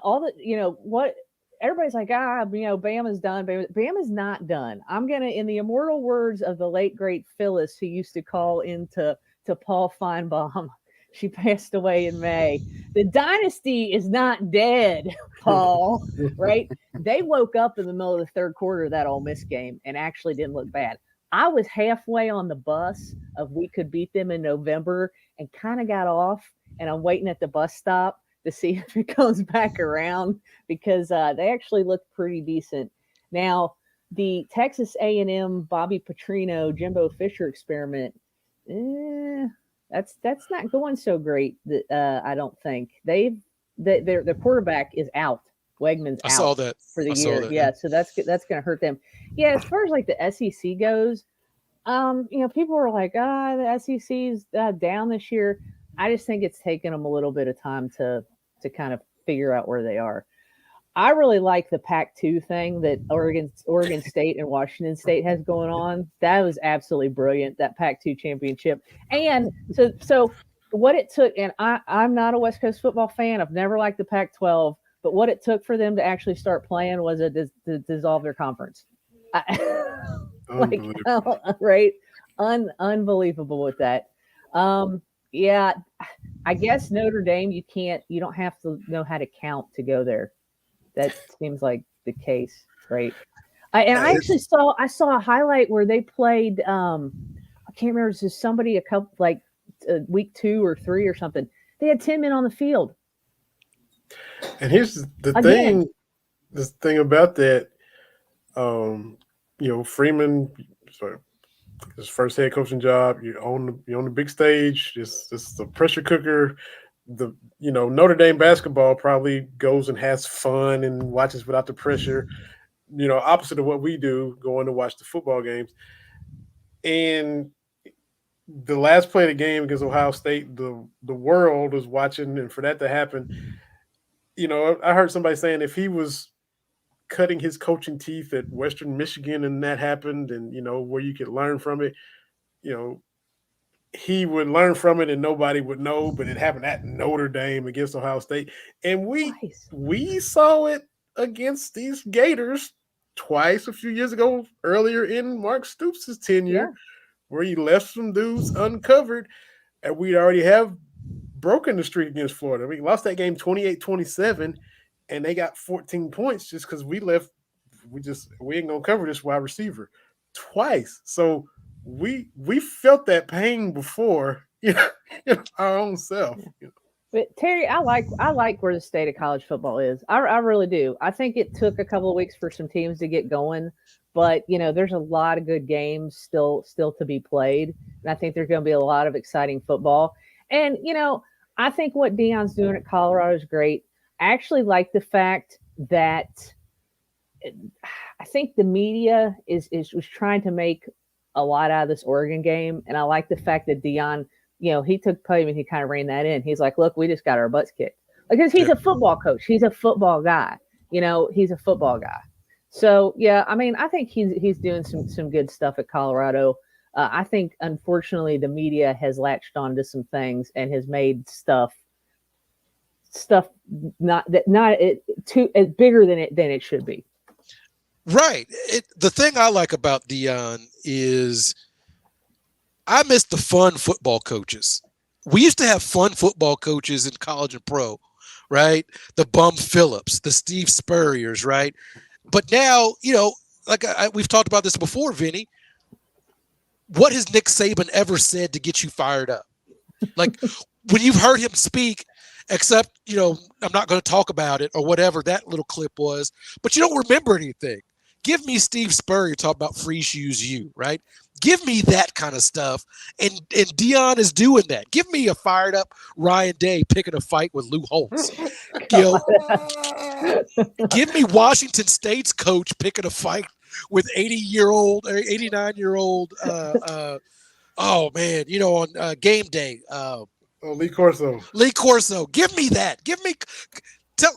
what everybody's like, Bama's done. Bama's not done. I'm going to, in the immortal words of the late, great Phyllis, who used to call into Paul Feinbaum, she passed away in May. The dynasty is not dead, Paul, right? They woke up in the middle of the third quarter of that Ole Miss game and actually didn't look bad. I was halfway on the bus of we could beat them in November and kind of got off, and I'm waiting at the bus stop to see if it comes back around because they actually look pretty decent. Now, the Texas A&M Bobby Petrino Jimbo Fisher experiment, that's not going so great. I don't think their quarterback is out. Wegman's out. I saw that for the year. Yeah, so that's going to hurt them. Yeah, as far as like the SEC goes, people are like, the SEC's down this year. I just think it's taken them a little bit of time to kind of figure out where they are. I really like the Pac-2 thing that Oregon State and Washington State has going on. That was absolutely brilliant, that Pac-2 championship. And so what it took, and I'm not a West Coast football fan. I've never liked the Pac-12, but what it took for them to actually start playing was to dissolve their conference. Right? Unbelievable with that. Yeah, I guess Notre Dame, you don't have to know how to count to go there. That seems like the case, right? I actually saw a highlight where they played. I can't remember. It was somebody week 2 or 3 or something. They had 10 men on the field. And here's the thing. This thing about that, Freeman. Sorry. His first head coaching job, you're on the big stage. It's the pressure cooker. Notre Dame basketball probably goes and has fun and watches without the pressure. Opposite of what we do, going to watch the football games. And the last play of the game against Ohio State, the world was watching, and for that to happen, I heard somebody saying if he was cutting his coaching teeth at Western Michigan and that happened, and where you could learn from it, he would learn from it and nobody would know, but it happened at Notre Dame against Ohio State. And we saw it against these Gators twice a few years ago, earlier in Mark Stoops' tenure, where he left some dudes uncovered, and we'd already have broken the streak against Florida. We lost that game 28-27, and they got 14 points just because we ain't gonna cover this wide receiver twice. So we felt that pain before, our own self. But Terry, I like where the state of college football is. I really do. I think it took a couple of weeks for some teams to get going, but there's a lot of good games still to be played, and I think there's going to be a lot of exciting football. And I think what Deion's doing at Colorado is great. I actually like the fact that I think the media was trying to make a lot out of this Oregon game, and I like the fact that Deion, he took podium and he kind of ran that in. He's like, look, we just got our butts kicked. Because he's a football coach. He's a football guy. He's a football guy. So, yeah, I mean, I think he's doing some good stuff at Colorado. I think, unfortunately, the media has latched on to some things and has made stuff not too bigger than it should be. Right. The thing I like about Deion is I miss the fun football coaches. We used to have fun football coaches in college and pro right? The Bum Phillips, the Steve Spurriers, right? But now, like we've talked about this before, Vinny. What has Nick Saban ever said to get you fired up? Like when you've heard him speak, except, I'm not going to talk about it or whatever that little clip was, but you don't remember anything. Give me Steve Spurrier talk about free shoes, right? Give me that kind of stuff. And Deion is doing that. Give me a fired up Ryan Day picking a fight with Lou Holtz. Give me Washington State's coach picking a fight with 80-year-old or 89-year-old oh man, on game day. Lee Corso. Lee Corso. Give me that.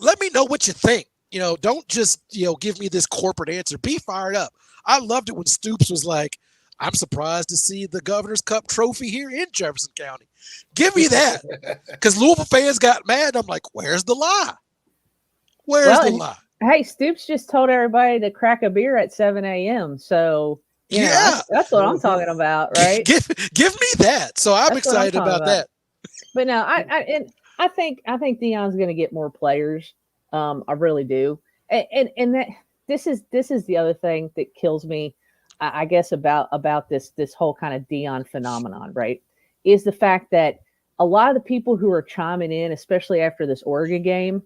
Let me know what you think. Don't just, give me this corporate answer. Be fired up. I loved it when Stoops was like, I'm surprised to see the Governor's Cup trophy here in Jefferson County. Give me that. Because Louisville fans got mad. I'm like, where's the lie? Where's the lie? Hey, Stoops just told everybody to crack a beer at 7 a.m. So that's what I'm talking about, right? Give me that. So I'm excited about that. But no, I think Deion's going to get more players. I really do. And that this is the other thing that kills me, I guess, about this whole kind of Deion phenomenon, right? Is the fact that a lot of the people who are chiming in, especially after this Oregon game,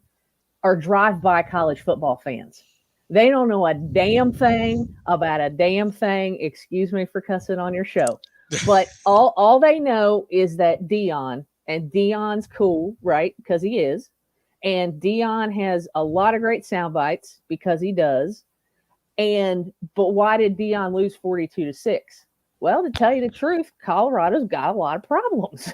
are drive-by college football fans. They don't know a damn thing about a damn thing. Excuse me for cussing on your show. But all they know is that Deion, and Deion's cool, right? Because he is. And Deion has a lot of great sound bites because he does. But why did Deion lose 42-6? Well, to tell you the truth, Colorado's got a lot of problems.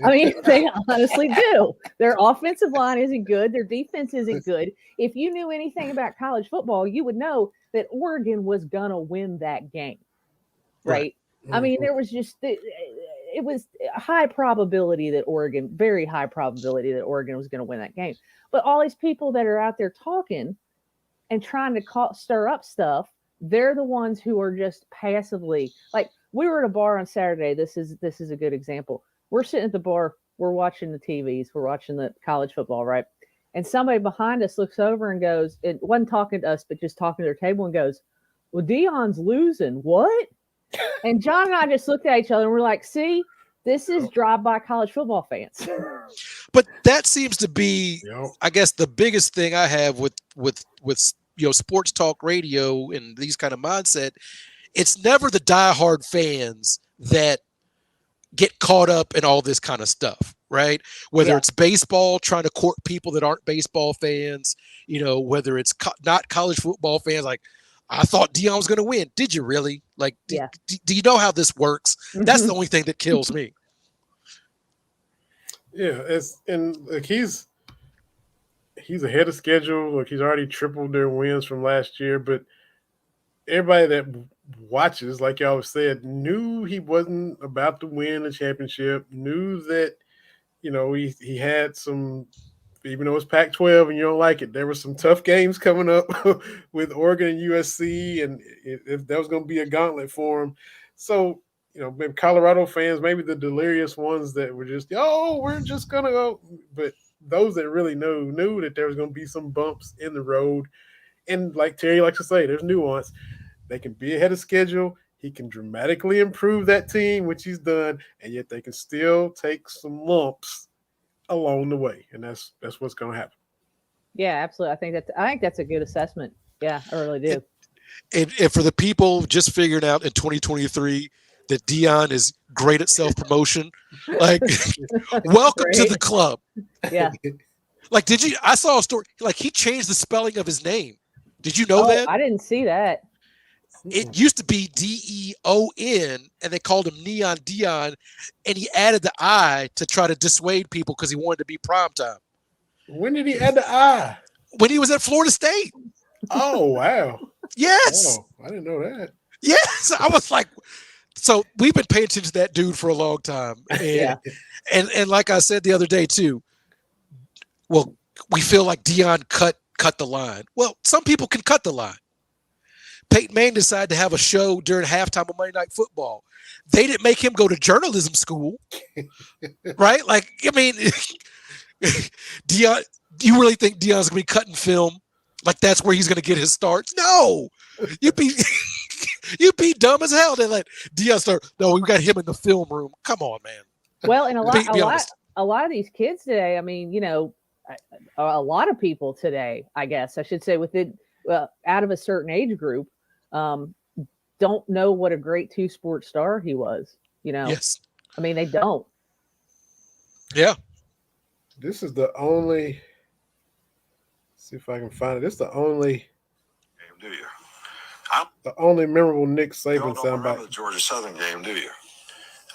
I mean, they honestly do. Their offensive line isn't good. Their defense isn't good. If you knew anything about college football, you would know that Oregon was going to win that game, right? I mean, there was just it was a high probability that Oregon, very high probability that Oregon was going to win that game. But all these people that are out there talking and trying to stir up stuff, they're the ones who are just passively, like we were at a bar on Saturday. This is a good example. We're sitting at the bar, we're watching the TVs, we're watching the college football, right? And somebody behind us looks over and goes, it wasn't talking to us, but just talking to their table and goes, well, Deion's losing. What? And John and I just looked at each other and we're like, see, this is drive-by college football fans. But that seems to be, I guess, the biggest thing I have with sports talk radio and these kind of mindset. It's never the diehard fans that get caught up in all this kind of stuff, right? Whether it's baseball, trying to court people that aren't baseball fans, whether it's not college football fans, like, I thought Deion was going to win. Did you really? Like, do you know how this works? That's the only thing that kills me. Yeah, he's ahead of schedule. Like, he's already tripled their wins from last year. But everybody that watches, like y'all said, knew he wasn't about to win a championship. Knew that, he had some. Even though it's Pac-12 and you don't like it, there were some tough games coming up with Oregon and USC, and if that was going to be a gauntlet for him. So, maybe Colorado fans, maybe the delirious ones that were just, we're just going to go. But those that really knew that there was going to be some bumps in the road. And like Terry likes to say, there's nuance. They can be ahead of schedule. He can dramatically improve that team, which he's done, and yet they can still take some lumps along the way, and that's what's going to happen. Yeah, absolutely. I think that's a good assessment. Yeah, I really do. And for the people just figuring out in 2023 that Deion is great at self-promotion, like, welcome to the club. Yeah. Like, I saw a story, like, he changed the spelling of his name. Did you know that? I didn't see that. It used to be Deon, and they called him Neon Deion, and he added the I to try to dissuade people because he wanted to be primetime. When did he add the I? When he was at Florida State. Oh, wow. Yes. Oh, I didn't know that. Yes. I was like, so we've been paying attention to that dude for a long time. And, and like I said the other day too, well, we feel like Deion cut the line. Well, some people can cut the line. Peyton Manning decided to have a show during halftime of Monday Night Football. They didn't make him go to journalism school, right? Like, I mean, Deion, do you really think Deion's gonna be cutting film? Like that's where he's gonna get his starts? No, you'd be you'd be dumb as hell to let Deion start. No, we got him in the film room. Come on, man. Well, and Be honest. a lot of these kids today. I mean, a lot of people today, I guess I should say, out of a certain age group, don't know what a great two-sport star he was. Yes. I mean, they don't. Yeah. This is the only. See if I can find it. This is the only. Do you? The only memorable Nick You Saban don't remember soundbite. the Georgia Southern game, do you?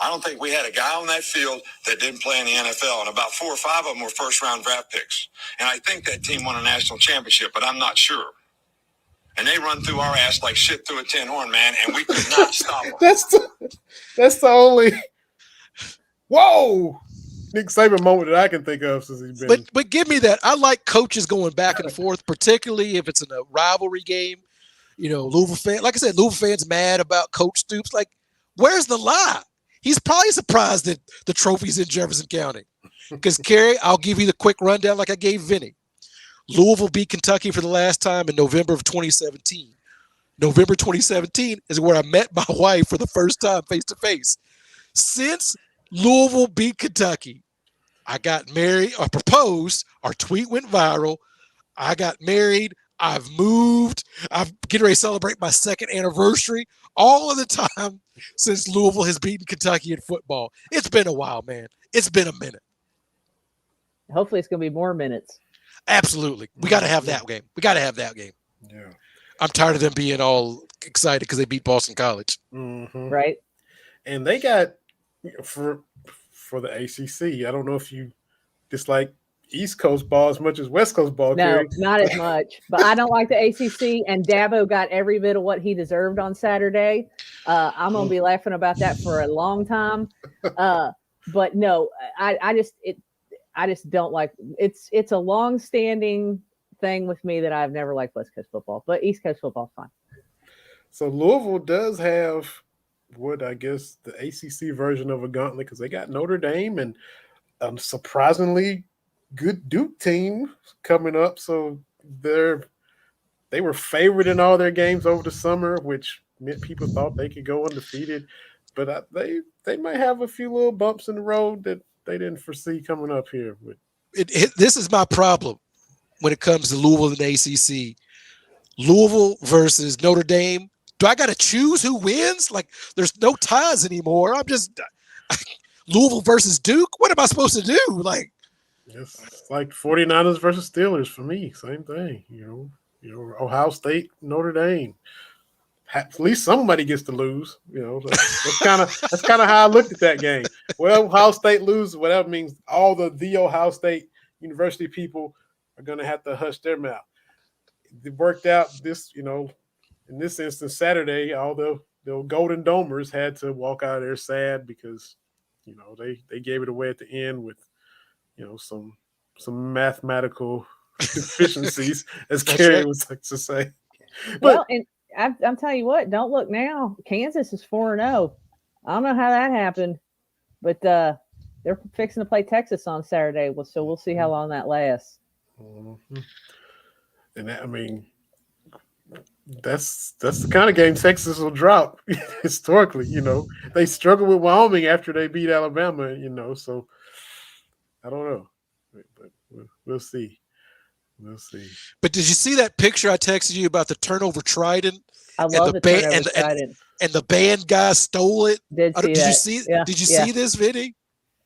I don't think we had a guy on that field that didn't play in the NFL, and about 4 or 5 of them were first-round draft picks. And I think that team won a national championship, but I'm not sure. And they run through our ass like shit through a tin horn, man, and we could not stop them. That's the only. Whoa, Nick Saban moment that I can think of since he's been. But give me that. I like coaches going back and forth, particularly if it's in a rivalry game. Louisville fan, like I said, Louisville fans mad about Coach Stoops. Like, where's the lie? He's probably surprised that the trophy's in Jefferson County. Because Carrie, I'll give you the quick rundown like I gave Vinny. Louisville beat Kentucky for the last time in November of 2017. November 2017 is where I met my wife for the first time face to face. Since Louisville beat Kentucky, I got married or proposed. Our tweet went viral. I got married. I've moved. I'm getting ready to celebrate my second anniversary. All of the time since Louisville has beaten Kentucky in football. It's been a while, man. It's been a minute. Hopefully, it's going to be more minutes. Absolutely. We got to have that game. Yeah. I'm tired of them being all excited because they beat Boston College. Mm-hmm. Right. And they got for the ACC. I don't know if you dislike East Coast ball as much as West Coast ball. No, Carrie. not as much. But I don't like the ACC, and Dabo got every bit of what he deserved on Saturday. I'm gonna be laughing about that for a long time. But no, I just don't like it's a long-standing thing with me that I've never liked West Coast football, but East Coast football is fine. So Louisville does have what I guess the ACC version of a gauntlet because they got Notre Dame and surprisingly good Duke team coming up. So they were favored in all their games over the summer, which meant people thought they could go undefeated. But they might have a few little bumps in the road that they didn't foresee coming up here. This is my problem when it comes to Louisville and the ACC. Louisville versus Notre Dame. Do I got to choose who wins? Like, there's no ties anymore. I'm just Louisville versus Duke. What am I supposed to do? Like, it's like 49ers versus Steelers for me. Same thing. Ohio State, Notre Dame. At least somebody gets to lose. That's kind of how I looked at that game. Well, Ohio State loses, whatever means all the Ohio State University people are going to have to hush their mouth. It worked out this, in this instance, Saturday, all the Golden Domers had to walk out of there sad because, they gave it away at the end with, some mathematical deficiencies, as Carrie was like to say. Well, and I'm telling you what, don't look now. Kansas is 4-0. I don't know how that happened, but they're fixing to play Texas on Saturday. So we'll see how long that lasts. Mm-hmm. And that's the kind of game Texas will drop historically. They struggled with Wyoming after they beat Alabama. So I don't know, but we'll see. We'll see. But did you see that picture I texted you about the turnover trident? I love the turnover trident. And the band guy stole it. Did you see this, Vinny?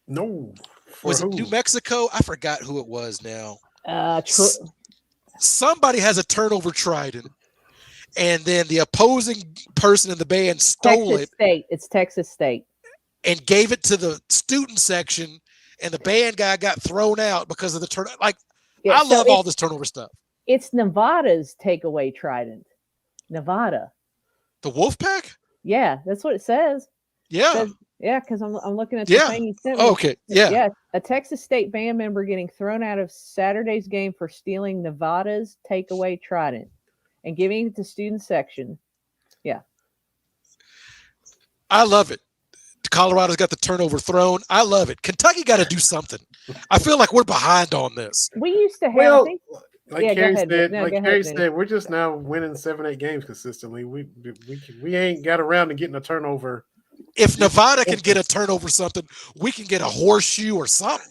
No. Was it New Mexico? I forgot who it was now. Somebody has a turnover trident, and then the opposing person in the band stole it. It's Texas State. And gave it to the student section, and the band guy got thrown out because of the turnover. Like, I love all this turnover stuff. It's Nevada's takeaway trident. Nevada. The Wolfpack? Yeah, that's what it says. Yeah. Because I'm looking at the thing he sent me. Okay. Yeah. Yeah. A Texas State band member getting thrown out of Saturday's game for stealing Nevada's takeaway trident and giving it to student section. Yeah. I love it. Colorado's got the turnover thrown. I love it. Kentucky got to do something. I feel like we're behind on this. We used to have. Well, I think, like yeah, Carrie go ahead. said, No, like go Carrie ahead, said, we're just now winning 7-8 games consistently. We ain't got around to getting a turnover. If Nevada can get a turnover something, we can get a horseshoe or something.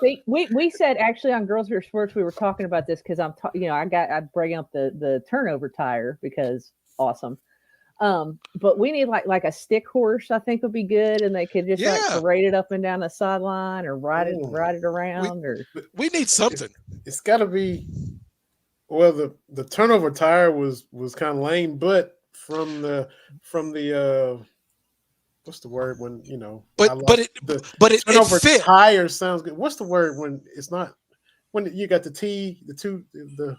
See, we said actually on Girls Beer Sports we were talking about this because I bring up the turnover tire because awesome. But we need like a stick horse. I think would be good, and they could just like parade it up and down the sideline or ride it around. We need something. It's got to be. Well, the turnover tire was kind of lame, but from the what's the word when But it turnover fit. tire sounds good. What's the word when it's not when you got the T, the two, the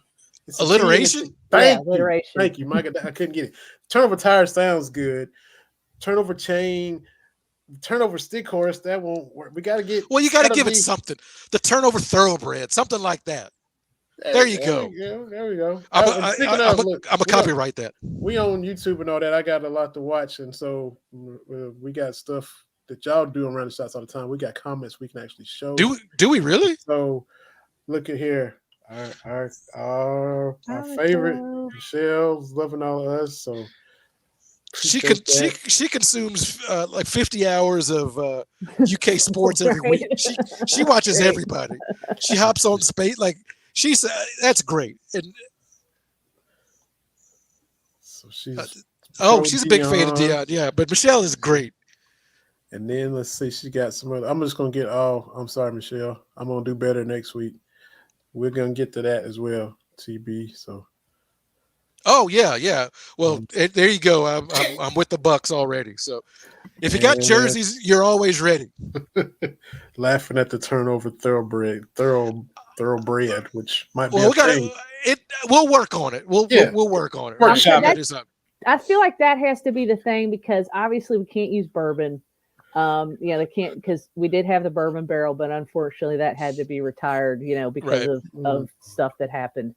it's alliteration? Alliteration. Thank you, Mike. I couldn't get it. Turnover tire sounds good. Turnover chain, turnover stick horse, that won't work. We got to get. Well, you got to give it something. The turnover thoroughbred, something like that. There you go. There we go. I'm a copyright that. We on YouTube and all that. I got a lot to watch, and so we got stuff that y'all do around the shots all the time. We got comments we can actually show. Do we really? So look at here. Our favorite Michelle's loving all of us. So she consumes like 50 hours of UK sports every week. She watches everybody. She hops on space like. She's that's great, and so she's she's a big fan of Dion, yeah. But Michelle is great. And then let's see, she got some other. I'm just gonna get. Oh, I'm sorry, Michelle. I'm gonna do better next week. We're gonna get to that as well, TB. So. Oh yeah. Well, there you go. I'm with the Bucks already. So if you got jerseys, you're always ready. Laughing at the turnover thoroughbred, which might be. We'll work on it. We'll work on it. I feel like that has to be the thing because obviously we can't use bourbon. They can't because we did have the bourbon barrel, but unfortunately that had to be retired. Because of stuff that happened.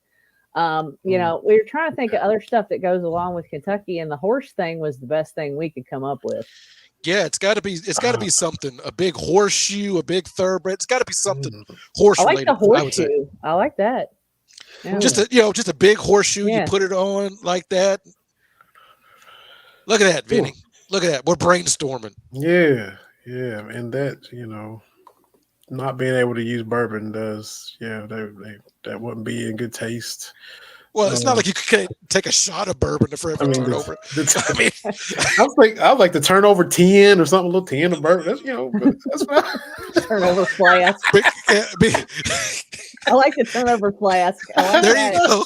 We were trying to think of other stuff that goes along with Kentucky, and the horse thing was the best thing we could come up with. Yeah, it's got to be something. A big horseshoe, a big thoroughbred. It's got to be something horse related. I like the horseshoe. I like that. Yeah. Just a big horseshoe. Yeah. You put it on like that. Look at that, Vinny. Look at that. We're brainstorming. Yeah, and that not being able to use bourbon does. Yeah, that wouldn't be in good taste. Well, it's not like you could take a shot of bourbon to forever turn over. I like the turnover 10 or something, a little 10 of bourbon. That's fine. Turnover flask. I like the turnover flask. You go.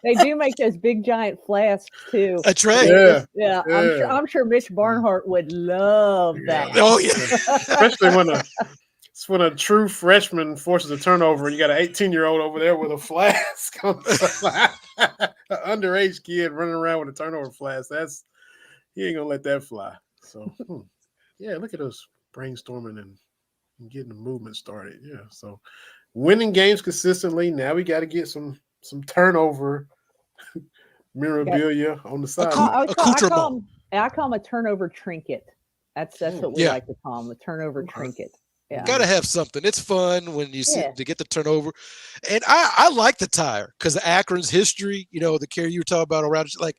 They do make those big giant flasks too. That's right. Yeah. I'm sure Mitch Barnhart would love that. Oh yeah. Especially when a true freshman forces a turnover and you got an 18-year-old over there with a flask on an underage kid running around with a turnover flask. He ain't gonna let that fly. So look at us brainstorming and getting the movement started. Yeah. So winning games consistently. Now we got to get some turnover memorabilia on the side. I call them a turnover trinket. That's what we like to call them, a turnover trinket. Yeah. Got to have something. It's fun when you see to get the turnover. And I like the tire because Akron's history, the Carrie you were talking about around, like,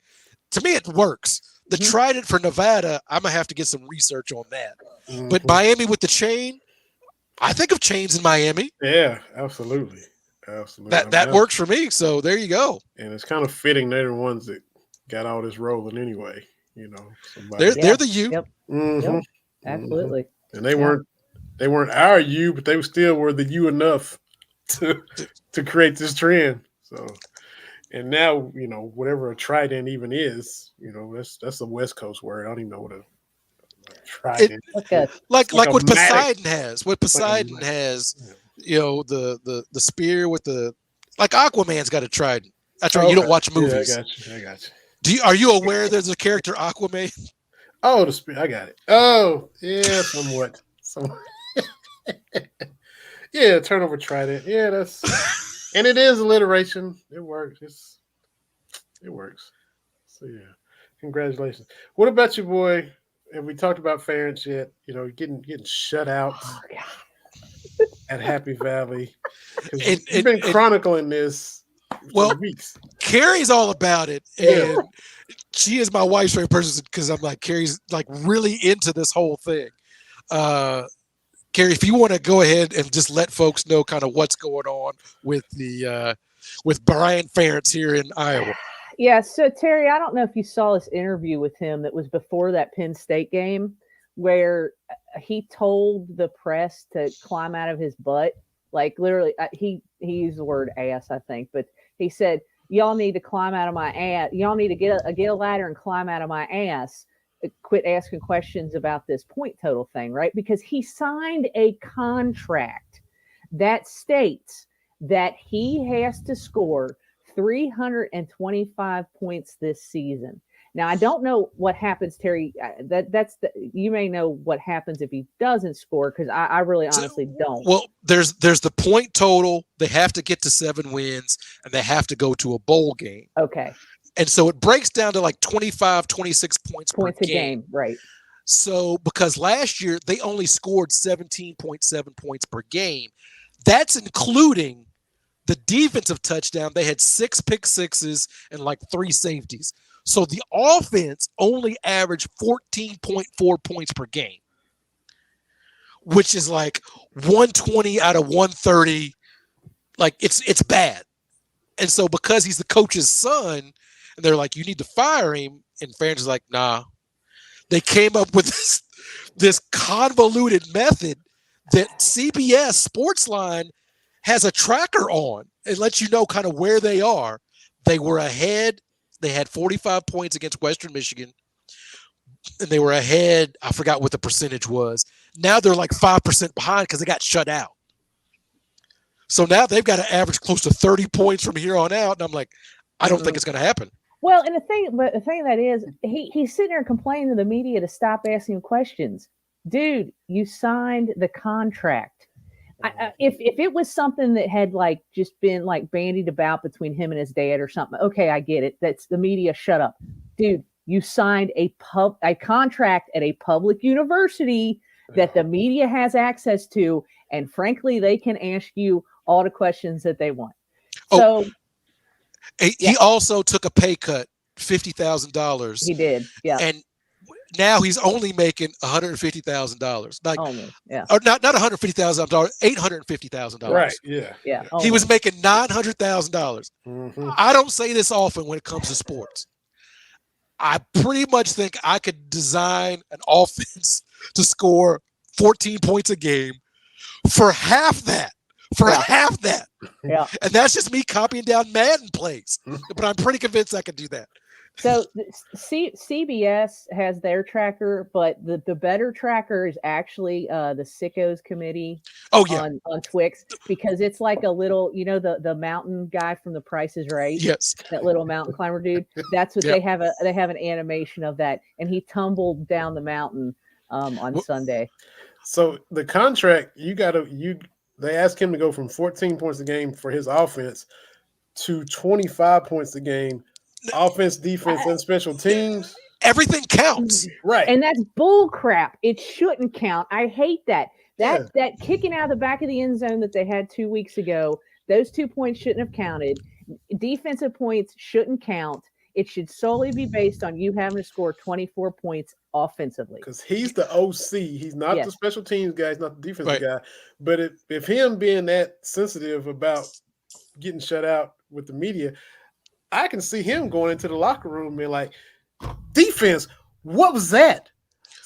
to me, it works. The Trident for Nevada, I'm going to have to get some research on that. Mm-hmm. But Miami with the chain, I think of chains in Miami. Yeah, absolutely. That works for me. So there you go. And it's kind of fitting they're the ones that got all this rolling anyway. They're the U. Yep. Mm-hmm. Yep. Absolutely. And they weren't our U, but they still were the U enough to create this trend. So, and now whatever a trident even is, that's a West Coast word. I don't even know what a trident. Like what Poseidon has. What Poseidon has, the spear with the Aquaman's got a trident. That's right. You don't watch movies. Yeah, I got you. Are you aware there's a character Aquaman? Oh, the spear. I got it. Oh, yeah, somewhat. Yeah, turnover trident. Yeah, and it is alliteration. It works. It works. So yeah, congratulations. What about your boy have we talked about Ferentz yet? Getting shut out Oh, God. at Happy Valley. Because And- you've been chronicling this Well, for weeks. Carrie's all about it, Yeah. and she is my wife's favorite person because I'm like, Carrie's like really into this whole thing. Carrie, if you want to go ahead and just let folks know kind of what's going on with with Brian Ferentz here in Iowa. Yeah, so Terry, I don't know if you saw this interview with him that was before that Penn State game where he told the press to climb out of his butt. Like literally, he used the word ass, I think, but he said, "Y'all need to climb out of my ass. Y'all need to get a ladder and climb out of my ass. Quit asking questions about this point total thing," right? Because he signed a contract that states that he has to score 325 points this season. Now, I don't know what happens, Terry. You may know what happens if he doesn't score, because I really honestly don't. Well, there's the point total. They have to get to 7 wins, and they have to go to a bowl game. Okay. And so it breaks down to like 25, 26 points per game, right? So because last year they only scored 17.7 points per game, that's including the defensive touchdown. They had 6 pick sixes and like 3 safeties. So the offense only averaged 14.4 points per game, which is like 120 out of 130. Like it's bad. And so because he's the coach's son, and they're like, you need to fire him, and Ferentz is like, nah. They came up with this convoluted method that CBS Sportsline has a tracker on. It lets you know kind of where they are. They were ahead. They had 45 points against Western Michigan, and they were ahead. I forgot what the percentage was. Now they're like 5% behind because they got shut out. So now they've got to average close to 30 points from here on out. And I'm like, I don't think it's going to happen. Well, and the thing that is, he's sitting there complaining to the media to stop asking him questions. Dude, you signed the contract. If it was something that had like just been like bandied about between him and his dad or something, okay, I get it. That's the media. Shut up, dude. You signed a contract at a public university that the media has access to, and frankly, they can ask you all the questions that they want. So. He also took a pay cut, $50,000. He did, yeah. And now he's only making $150,000. Like, only, yeah. Or not $150,000, $850,000. Right, yeah. Yeah. He was making $900,000. Mm-hmm. I don't say this often when it comes to sports. I pretty much think I could design an offense to score 14 points a game for half that. Half that. Yeah. And that's just me copying down Madden plays. But I'm pretty convinced I could do that. So CBS has their tracker, but the better tracker is actually the Sickos Committee on Twix, because it's like a little, the mountain guy from The Price is Right. Yes. That little mountain climber dude. That's what they have an animation of that. And he tumbled down the mountain on Sunday. So the contract, they asked him to go from 14 points a game for his offense to 25 points a game, offense, defense, and special teams. Everything counts. Right. And that's bull crap. It shouldn't count. I hate that. That kicking out of the back of the end zone that they had 2 weeks ago, those 2 points shouldn't have counted. Defensive points shouldn't count. It should solely be based on you having to score 24 points offensively. Because he's the OC. He's not the special teams guy. He's not the defensive guy. But if him being that sensitive about getting shut out with the media, I can see him going into the locker room and being like, defense, what was that?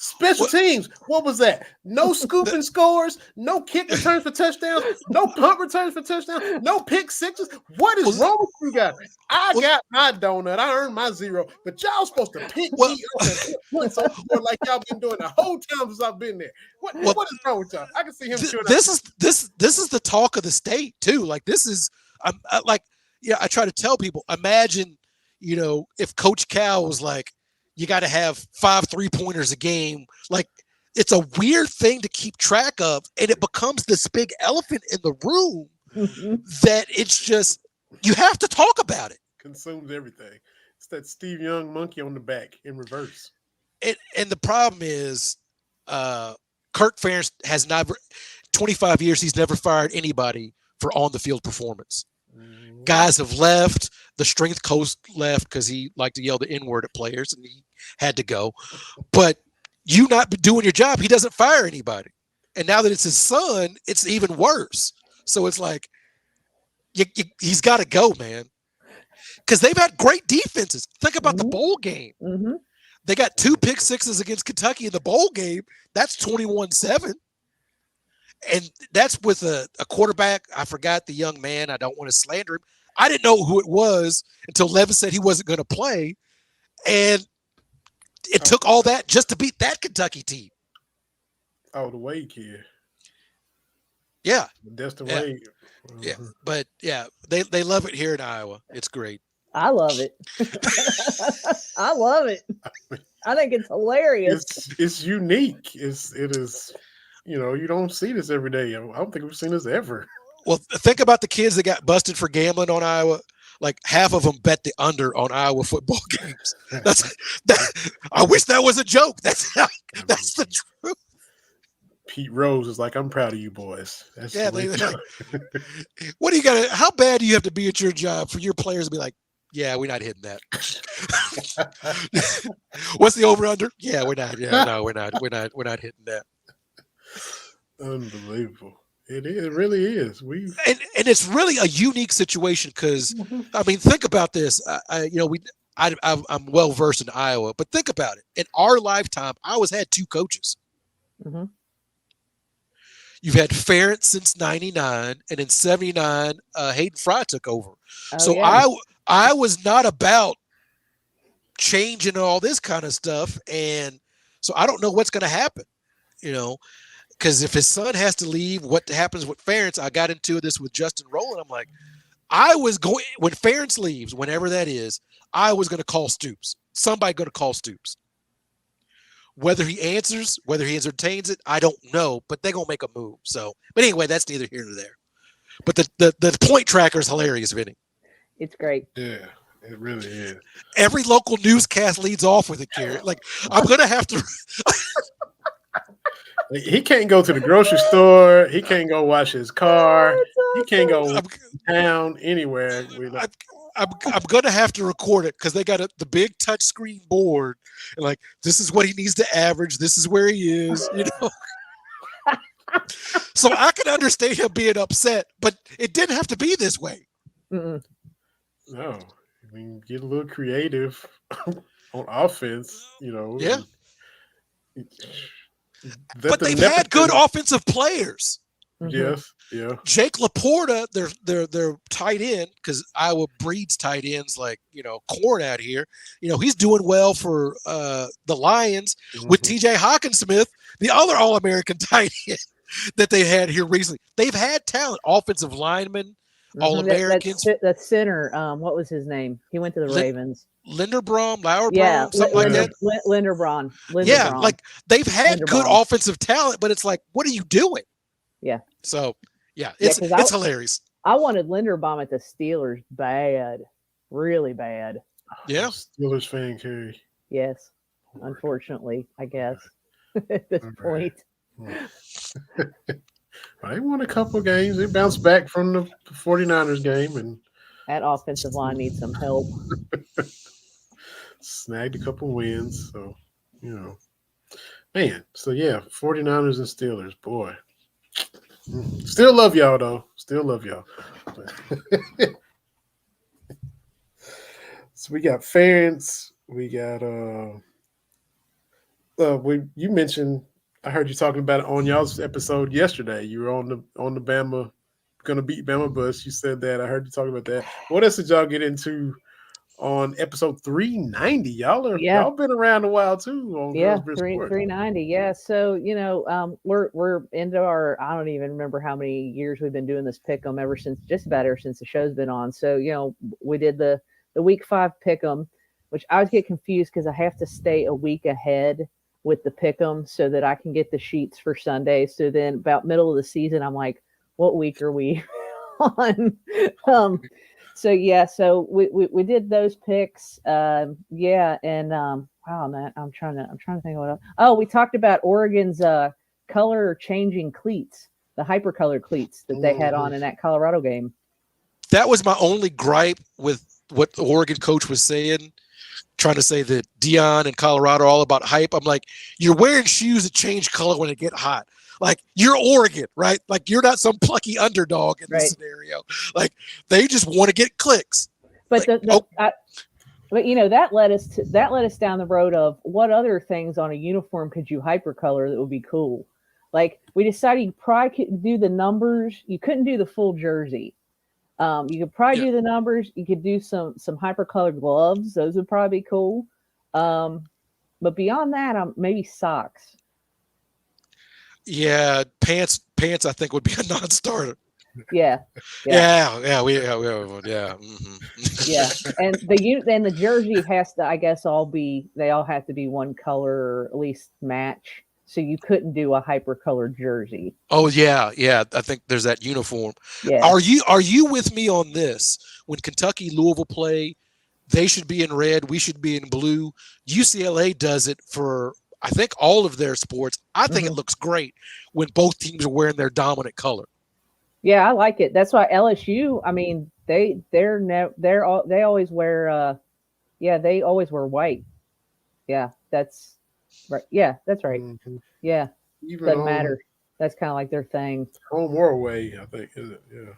Special teams, what was that? No scooping scores, no kick returns for touchdowns, no punt returns for touchdowns, no pick sixes. What is wrong with you guys? I got my donut. I earned my 0, but y'all supposed to pick me up and put points on the board like y'all been doing the whole time since I've been there. What is wrong with y'all? I can see him. This is the talk of the state too. Like this is, I try to tell people. Imagine, if Coach Cal was like, you got to have 5 3-pointers a game. Like, it's a weird thing to keep track of, and it becomes this big elephant in the room that it's just, you have to talk about it. Consumes everything. It's that Steve Young monkey on the back in reverse. and the problem is, Kirk Ferentz has never, 25 years, he's never fired anybody for on the field performance. Guys have left. The strength coach left because he liked to yell the N-word at players, and he had to go. But you not doing your job, he doesn't fire anybody. And now that it's his son, it's even worse. So it's like, he's got to go, man. Because they've had great defenses. Think about the bowl game. Mm-hmm. They got 2 pick sixes against Kentucky in the bowl game. That's 21-7. And that's with a quarterback. I forgot the young man. I don't want to slander him. I didn't know who it was until Levis said he wasn't going to play. And it took all that just to beat that Kentucky team. Oh, the Wade kid. Yeah. That's the Wade. Yeah. But, yeah, they love it here in Iowa. It's great. I love it. I love it. I think it's hilarious. It's unique. It is, you don't see this every day. I don't think we've seen this ever. Well, think about the kids that got busted for gambling on Iowa. Like half of them bet the under on Iowa football games. I wish that was a joke. That's the truth. Pete Rose is like, I'm proud of you boys. That's what do you got? How bad do you have to be at your job for your players to be like, yeah, we're not hitting that. What's the over under? Yeah, we're not. Yeah, no, we're not hitting that. Unbelievable. It is. It really is. And it's really a unique situation because I mean, think about this. I'm well versed in Iowa, but think about it. In our lifetime, Iowa's had 2 coaches. Mm-hmm. You've had Ferentz since '99, and in '79, Hayden Fry took over. I was not about changing all this kind of stuff, and so I don't know what's going to happen. Because if his son has to leave, what happens with Ferentz? I got into this with Justin Rowland. I'm like, when Ferentz leaves, whenever that is, I was going to call Stoops. Somebody going to call Stoops. Whether he answers, whether he entertains it, I don't know, but they're going to make a move. So, but anyway, that's neither here nor there. But the point tracker is hilarious, Vinny. It's great. Yeah, it really is. Every local newscast leads off with it, Carrie. Like, I'm going to have to. He can't go to the grocery store. He can't go wash his car. He can't go town anywhere. I'm going to have to record it because they got the big touch screen board. And like, this is what he needs to average. This is where he is, So I can understand him being upset, but it didn't have to be this way. Mm-mm. No. I mean, get a little creative on offense, Yeah. But they've had good offensive players. Mm-hmm. Yes, yeah. Jake Laporta, their tight end, because Iowa breeds tight ends like corn out here. He's doing well for the Lions with TJ Hawkinsmith, the other All-American tight end that they had here recently. They've had talent, offensive linemen, All-Americans. That center, what was his name? He went to the Ravens. Linderbaum, Lauerbaum, yeah, something like that. Linderbaum. Yeah, like they've had good offensive talent, but it's like, what are you doing? Yeah. So, yeah, it's hilarious. I wanted Linderbaum at the Steelers bad, really bad. Yeah. Steelers fan, Carrie. Yes, unfortunately, I guess at this point. They won a couple of games. They bounced back from the 49ers game, and that offensive line needs some help. Snagged a couple wins, so man. So yeah, 49ers and Steelers, boy. Still love y'all though. Still love y'all. So we got Ferentz. We got you mentioned. I heard you talking about it on y'all's episode yesterday. You were on the Bama, gonna beat Bama bus. You said that. I heard you talking about that. What else did y'all get into on episode 390? Y'all been around a while too. On 390. Yeah. So we're into our. I don't even remember how many years we've been doing this pick'em ever since the show's been on. So we did the week 5 pick'em, which I always get confused because I have to stay a week ahead with the pick'em so that I can get the sheets for Sunday. So then about middle of the season, I'm like, what week are we on? so we did those picks. Yeah, and wow, man, I'm trying to think of what else. Oh, we talked about Oregon's color changing cleats, the hypercolor cleats that they had on in that Colorado game. That was my only gripe with what the Oregon coach was saying, trying to say that Dion and Colorado are all about hype. I'm like, you're wearing shoes that change color when they get hot. Like, you're Oregon, right? Like, you're not some plucky underdog in this scenario. Like, they just want to get clicks. But like, but you know, that led us down the road of what other things on a uniform could you hypercolor that would be cool. Like, we decided you probably could do the numbers. You couldn't do the full jersey. You could probably do the numbers. You could do some hypercolored gloves. Those would probably be cool. But beyond that, maybe socks. Yeah, pants. I think would be a non-starter. Yeah. Mm-hmm. Yeah, and the jersey has to, I guess, they all have to be one color or at least match. So you couldn't do a hypercolored jersey. Oh yeah. I think there's that uniform. Yeah. Are you with me on this? When Kentucky Louisville play, they should be in red. We should be in blue. UCLA does it for, I think, all of their sports. I think it looks great when both teams are wearing their dominant color. Yeah, I like it. That's why LSU. I mean, they always wear. They always wear white. Yeah, that's right. Yeah, that's right. Mm-hmm. Yeah, Even doesn't matter. That's kind of like their thing. Home or away, I think. Is it? Yeah.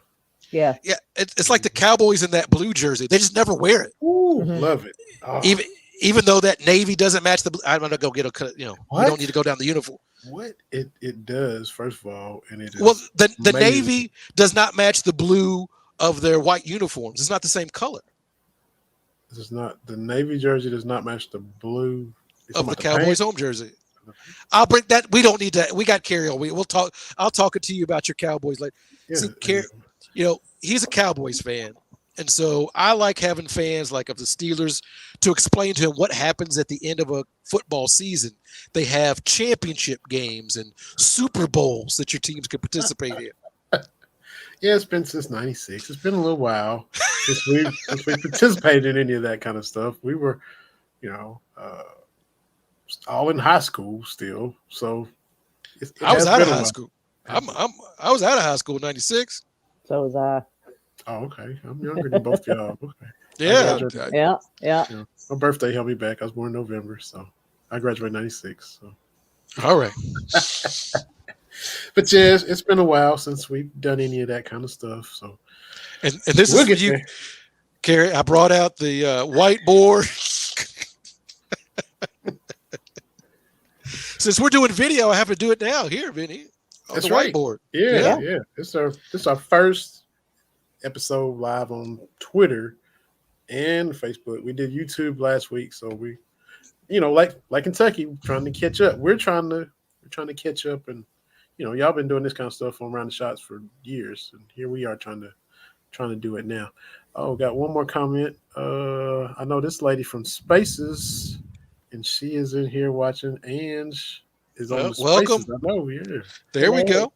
Yeah. Yeah, it's like the Cowboys in that blue jersey. They just never wear it. Ooh, love it. Oh. Even though that navy doesn't match the blue, I'm gonna go get a. We don't need to go down the uniform. What it does, first of all, and it is the navy does not match the blue of their white uniforms. It's not the same color. This is not the navy jersey does not match the blue of the Cowboys home jersey. I'll bring that. We don't need that. We got Carrie on. We'll talk. I'll talk to you about your Cowboys later. Yeah, see, Carrie, he's a Cowboys fan. And so I like having fans like of the Steelers to explain to him what happens at the end of a football season. They have championship games and Super Bowls that your teams can participate in. Yeah, it's been since '96. It's been a little while since we participated in any of that kind of stuff. We were, all in high school still. So I was out of high school. I was out of high school in '96. So was I. Oh, okay. I'm younger than both y'all. Okay. Yeah. My birthday held me back. I was born in November, so I graduated '96. So. All right. But yeah, it's been a while since we've done any of that kind of stuff. So, and this is for you, Carrie. I brought out the whiteboard. Since we're doing video, I have to do it now. Here, Vinny. That's the right. Whiteboard. Yeah. This is our first episode live on Twitter and Facebook. We did YouTube last week, so we, like Kentucky, trying to catch up. We're trying to catch up, and y'all been doing this kind of stuff on Round the Shots for years, and here we are trying to do it now. Oh, got one more comment. I know this lady from Spaces, and she is in here watching. Ange is on the welcome. Spaces. I know, yeah. There we go.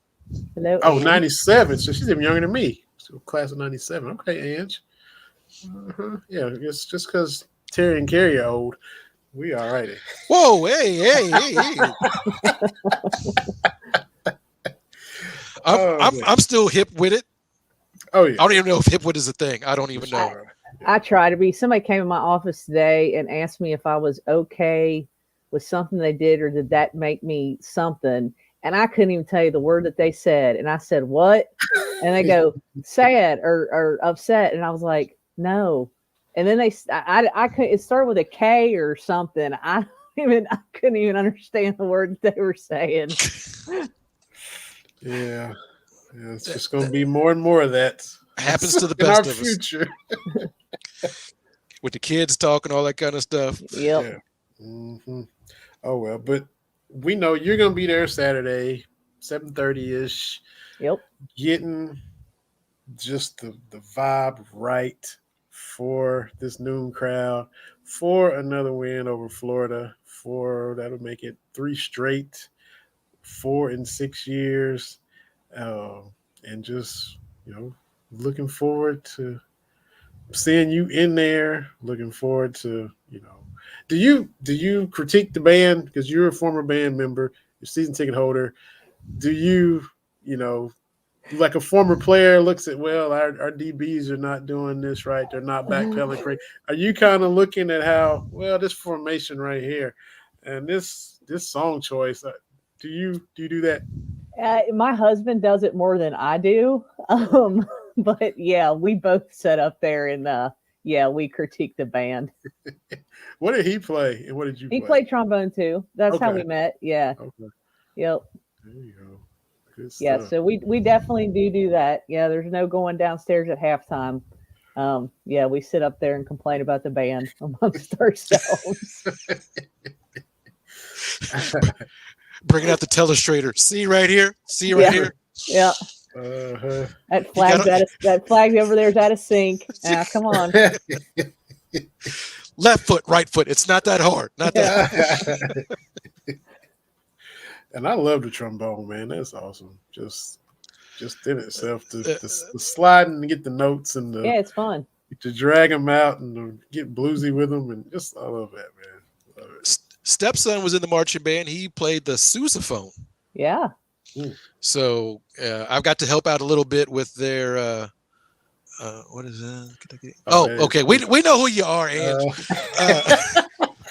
Hello. Oh, 97. So she's even younger than me. So class of 97. Okay, Ange. Yeah, it's just because Terry and Carrie are old. We all righty. Whoa, hey. I'm still hip with it. Oh yeah. I don't even know if hip with is a thing. I don't even know. I try to be. Somebody came in my office today and asked me if I was okay with something they did, or did that make me something? And I couldn't even tell you the word that they said. And I said, what? And they go, sad or upset. And I was like, no. And then I could, it started with a K or something. I couldn't even understand the word that they were saying. Yeah. It's just going to be more and more of that. Happens to the best of future. Us. With the kids talking, all that kind of stuff. Yep. Yeah. Mm-hmm. Oh, well, but we know you're going to be there Saturday, 7:30-ish. Yep. Getting just the vibe right for this noon crowd, for another win over Florida, that'll make it 3 straight, 4 in 6 years. And just, looking forward to seeing you in there. Looking forward to, do you critique the band because you're a former band member, you're season ticket holder? Do you, like a former player looks at, well, our DBs are not doing this right, they're not backpedaling correct. Are you kind of looking at how, well, this formation right here and this song choice? Do you do that? My husband does it more than I do. But yeah, we both sit up there and we critique the band. What did he play and what did you play? He played trombone too. That's how Okay. we met. Yeah. Okay. Yep. There you go. Good Yeah. stuff. So we definitely do that. Yeah. There's no going downstairs at halftime. We sit up there and complain about the band amongst ourselves. Bringing out the telestrator. See right here. See right here. Yeah. That flag over there is out of sync. Come on. Left foot, right foot. It's not that hard. Not that hard. And I love the trombone, man. That's awesome. Just in itself, the sliding and get the notes and it's fun to drag them out and get bluesy with them, and just I love that, man. Love it. Stepson was in the marching band. He played the sousaphone. Yeah. So I've got to help out a little bit with their. What is that? Okay. We know who you are, Ange.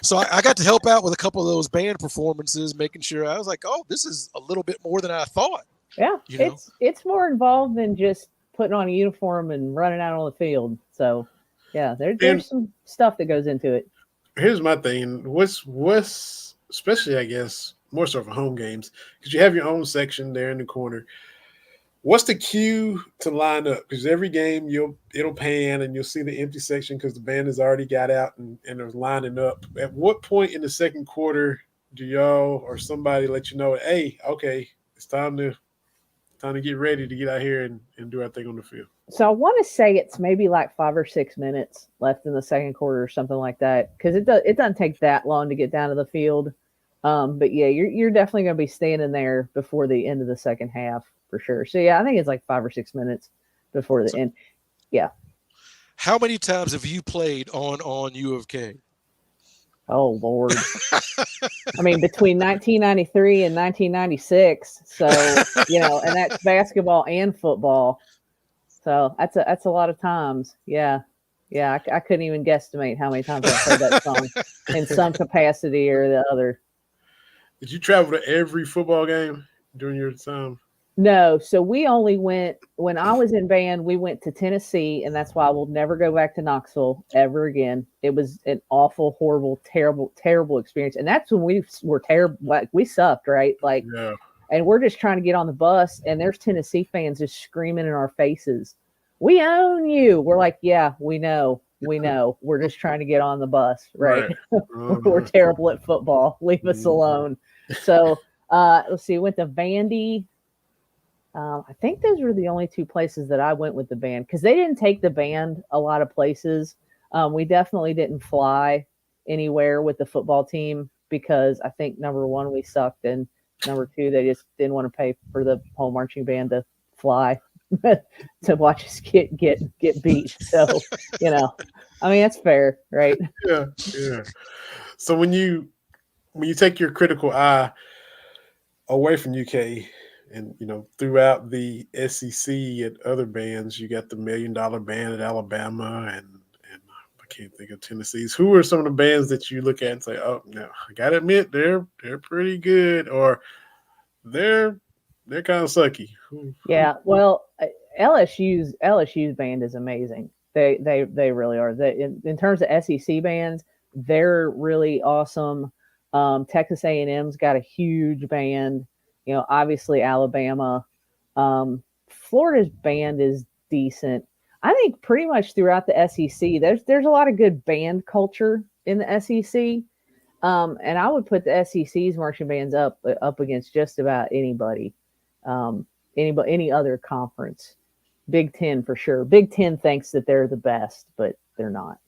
So I got to help out with a couple of those band performances, making sure I was like, oh, this is a little bit more than I thought. Yeah, it's more involved than just putting on a uniform and running out on the field. So yeah, there's some stuff that goes into it. Here's my thing. What's especially, I guess, more so for home games, because you have your own section there in the corner. What's the cue to line up? Because every game it'll pan and you'll see the empty section because the band has already got out and they're lining up. At what point in the second quarter do y'all or somebody let you know, hey, okay, it's time to get ready to get out here and do our thing on the field? So I want to say it's maybe like 5 or 6 minutes left in the second quarter or something like that, because it doesn't take that long to get down to the field. But yeah, you're definitely going to be standing there before the end of the second half for sure. So yeah, I think it's like 5 or 6 minutes before the end. Yeah. How many times have you played on U of K? Oh Lord. I mean, between 1993 and 1996. So, and that's basketball and football. So that's a lot of times. Yeah. Yeah. I couldn't even guesstimate how many times I played that song in some capacity or the other. Did you travel to every football game during your time? No. So we only went, when I was in band, we went to Tennessee, and that's why I will never go back to Knoxville ever again. It was an awful, horrible, terrible, terrible experience. And that's when we were terrible. Like, we sucked, right? Like, yeah. And we're just trying to get on the bus, and there's Tennessee fans just screaming in our faces, "We own you." We're like, yeah, we know. We're just trying to get on the bus, right? We're terrible at football. Leave us alone. So let's see. Went to Vandy. I think those were the only 2 places that I went with the band, because they didn't take the band a lot of places. We definitely didn't fly anywhere with the football team because I think, number 1, we sucked, and number 2, they just didn't want to pay for the whole marching band to fly to watch us get beat. So, I mean, that's fair, right? Yeah. So when you take your critical eye away from UK and, throughout the SEC and other bands, you got the $1 Million Band at Alabama and I can't think of Tennessee's. Who are some of the bands that you look at and say, oh, no, I got to admit, they're pretty good, or they're kind of sucky? Yeah, well, LSU's band is amazing. They really are. In terms of SEC bands, they're really awesome. Texas A&M's got a huge band. Obviously Alabama. Florida's band is decent. I think pretty much throughout the SEC, there's a lot of good band culture in the SEC. And I would put the SEC's marching bands up against just about anybody, any other conference. Big Ten for sure. Big Ten thinks that they're the best, but they're not.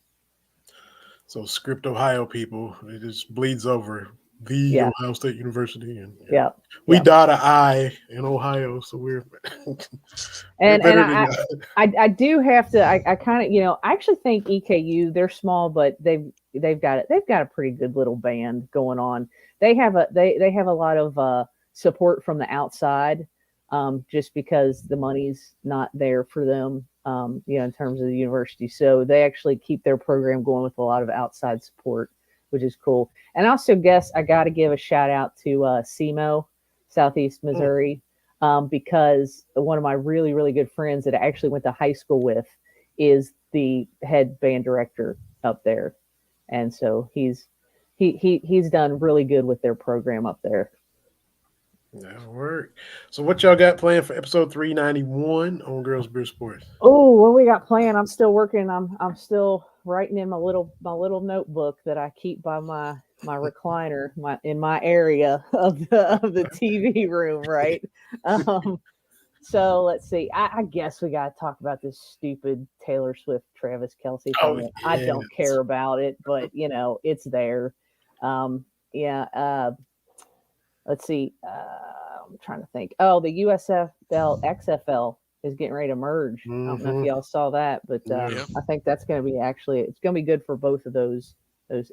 So Script Ohio people, it just bleeds over the Ohio State University, and Yeah. we dot an I in Ohio, so we're and better and than I do have to I kind of I actually think EKU, they're small, but they've got a pretty good little band going on. They have a lot of support from the outside, just because the money's not there for them, in terms of the university. So they actually keep their program going with a lot of outside support, which is cool. And I also guess I got to give a shout out to SEMO, Southeast Missouri, because one of my really, really good friends that I actually went to high school with is the head band director up there. And so he's done really good with their program up there. That'll work. So what y'all got planned for episode 391 on Girls Beer Sports? Oh, what we got planned? I'm still working. I'm still writing in my little notebook that I keep by my recliner, in my area of the TV room, right? So let's see. I guess we got to talk about this stupid Taylor Swift, Travis Kelce thing. Oh, yes. I don't care about it, but it's there. Let's see. I'm trying to think. Oh, the USFL XFL is getting ready to merge. I don't know if y'all saw that, but I think that's going to be it's going to be good for both of those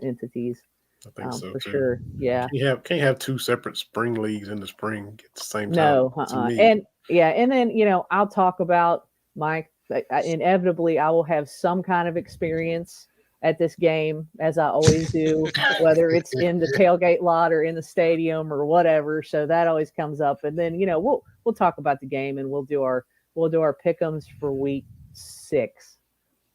entities. I think so for too. Sure. Yeah. Can't have two separate spring leagues in the spring at the same time. No. And then I'll talk about inevitably I will have some kind of experience at this game, as I always do, whether it's in the tailgate lot or in the stadium or whatever. So that always comes up, and then we'll talk about the game, and we'll do our pick'ems for week 6.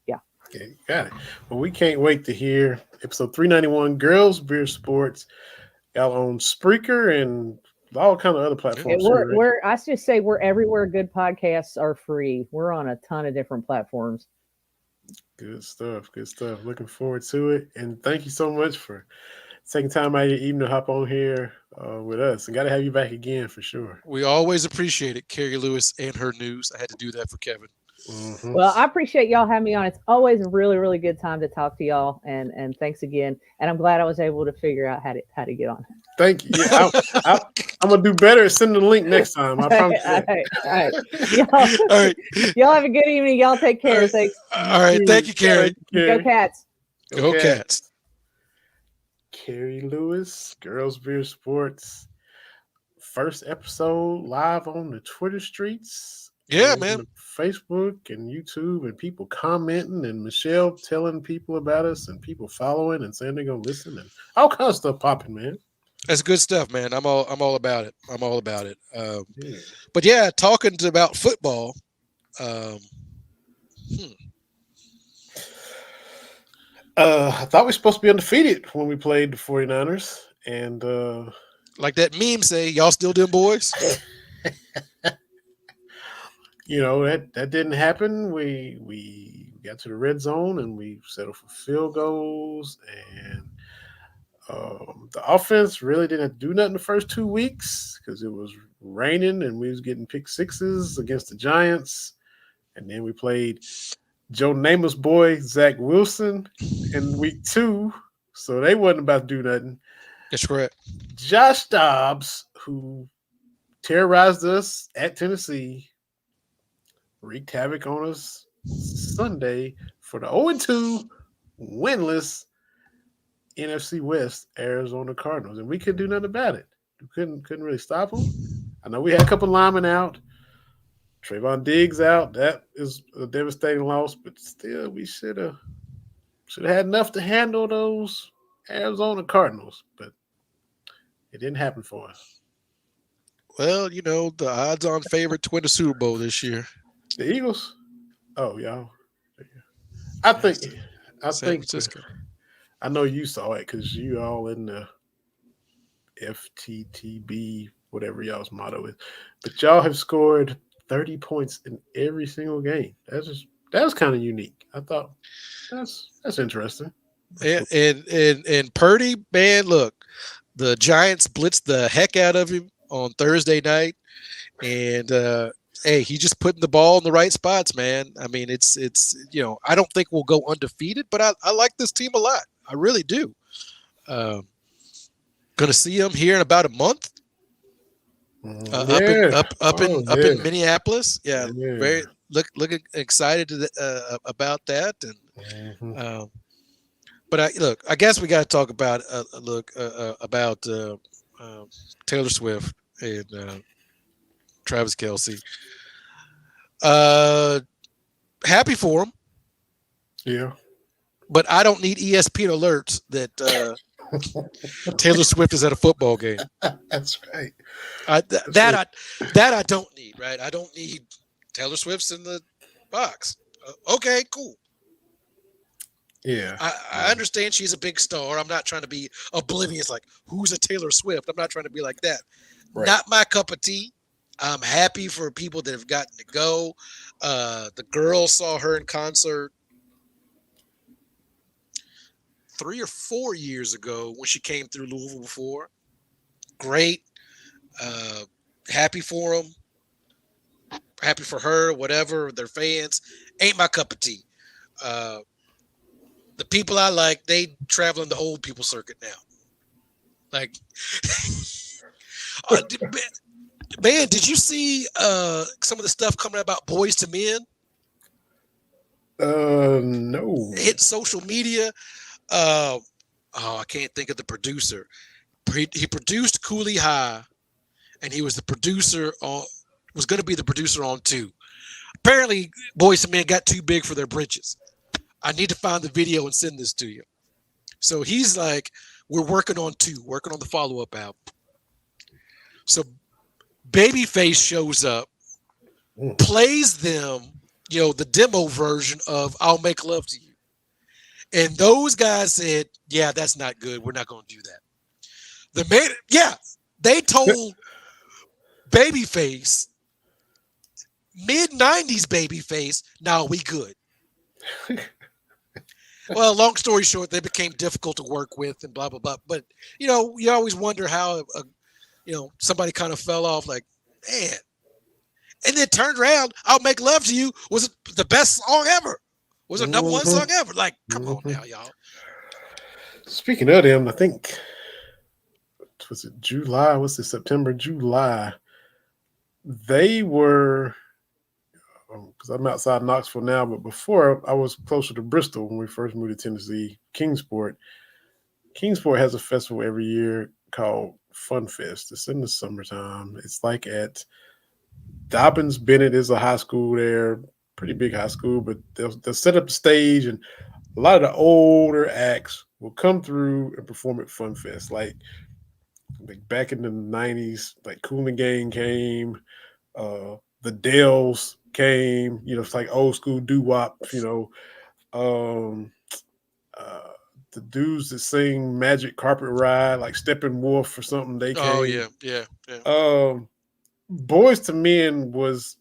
Yeah. Okay, got it. Well, we can't wait to hear episode 391, Girls Beer Sports. Y'all on Spreaker and all kind of other platforms. I just say we're everywhere good podcasts are free. We're on a ton of different platforms. Good stuff. Looking forward to it. And thank you so much for taking time out of your evening to hop on here with us. And got to have you back again for sure. We always appreciate it, Carrie Lewis and her news. I had to do that for Kevin. Mm-hmm. Well, I appreciate y'all having me on. It's always a really, really good time to talk to y'all. And thanks again. And I'm glad I was able to figure out how to get on. Thank you. Yeah, I'm going to do better at sending the link next time. I promise you. All right. Y'all have a good evening. Y'all take care. Thanks. All right. Thank you, Carrie. Go Cats. Go Cats. Carrie Lewis, Girls Beer Sports. First episode live on the Twitter streets. Yeah, man. Facebook and YouTube, and people commenting, and Michelle telling people about us, and people following and saying they're going to listen, and all kinds of stuff popping, man. That's good stuff, man. I'm all about it. But yeah, talking about football. I thought we were supposed to be undefeated when we played the 49ers, and like that meme say, y'all still them boys? that didn't happen. We got to the red zone and we settled for field goals, and the offense really didn't do nothing the first 2 weeks because it was raining and we was getting pick sixes against the Giants. And then we played Joe Namath's boy, Zach Wilson, in week 2. So they wasn't about to do nothing. That's correct. Josh Dobbs, who terrorized us at Tennessee, wreaked havoc on us Sunday for the 0-2 winless NFC West Arizona Cardinals, and we couldn't do nothing about it. We couldn't really stop them. I know we had a couple linemen out, Trayvon Diggs out. That is a devastating loss, but still, we should have had enough to handle those Arizona Cardinals, but it didn't happen for us. Well, the odds-on favorite to win the Super Bowl this year. The Eagles. Oh, y'all. I think San Francisco. I know you saw it because you all in the FTTB, whatever y'all's motto is. But y'all have scored 30 points in every single game. That was kind of unique. I thought that's interesting. And Purdy, man, look, the Giants blitzed the heck out of him on Thursday night, and hey, he just putting the ball in the right spots, man. I mean, it's I don't think we'll go undefeated, but I like this team a lot. I really do. Gonna see him here in about a month. Yeah. Up in Minneapolis. Yeah, Yeah. very looking excited about that. And but I guess we got to talk about about Taylor Swift and Travis Kelce. Happy for him, Yeah. but I don't need ESPN alerts that Taylor Swift is at a football game. That's right. That I don't need. Right, I don't need Taylor Swift's in the box. Okay, cool. Yeah. I understand she's a big star. I'm not trying to be oblivious, like, who's a Taylor Swift? I'm not trying to be like that. Right. Not my cup of tea. I'm happy for people that have gotten to go. The girls saw her in concert 3 or 4 years ago when she came through Louisville before. Great. Happy for them. Happy for her, whatever. Their fans. Ain't my cup of tea. The people I like, they traveling the old people circuit now. Like, man, did you see some of the stuff coming out about Boys to Men? No. Hit social media. I can't think of the producer. He produced Cooley High, and he was the producer on. Was going to be the producer on 2. Apparently, Boys to Men got too big for their britches. I need to find the video and send this to you. So he's like, we're working on 2, working on the follow-up album. So Babyface shows up, plays them, the demo version of I'll Make Love to You. And those guys said, yeah, that's not good. We're not going to do that. They told Babyface, mid-90s Babyface, no, we good. Well, long story short, they became difficult to work with and blah, blah, blah. But, you always wonder how, somebody kind of fell off like, man. And then turned around, I'll Make Love to You was the best song ever. Was the number 1 song ever. Like, come on now, y'all. Speaking of them, I think, was it July? What's it, September, July? They were, because I'm outside Knoxville now, but before I was closer to Bristol when we first moved to Tennessee, Kingsport. Kingsport has a festival every year called Fun Fest. It's in the summertime. It's like at Dobbins Bennett is a high school there, pretty big high school, but they'll set up the stage, and a lot of the older acts will come through and perform at Fun Fest. Like back in the 90s, like Kool and Gang came, the Dells came, it's like old school doo-wop, the dudes that sing Magic Carpet Ride, like Steppenwolf or something, they came. Oh, yeah. Boys to Men was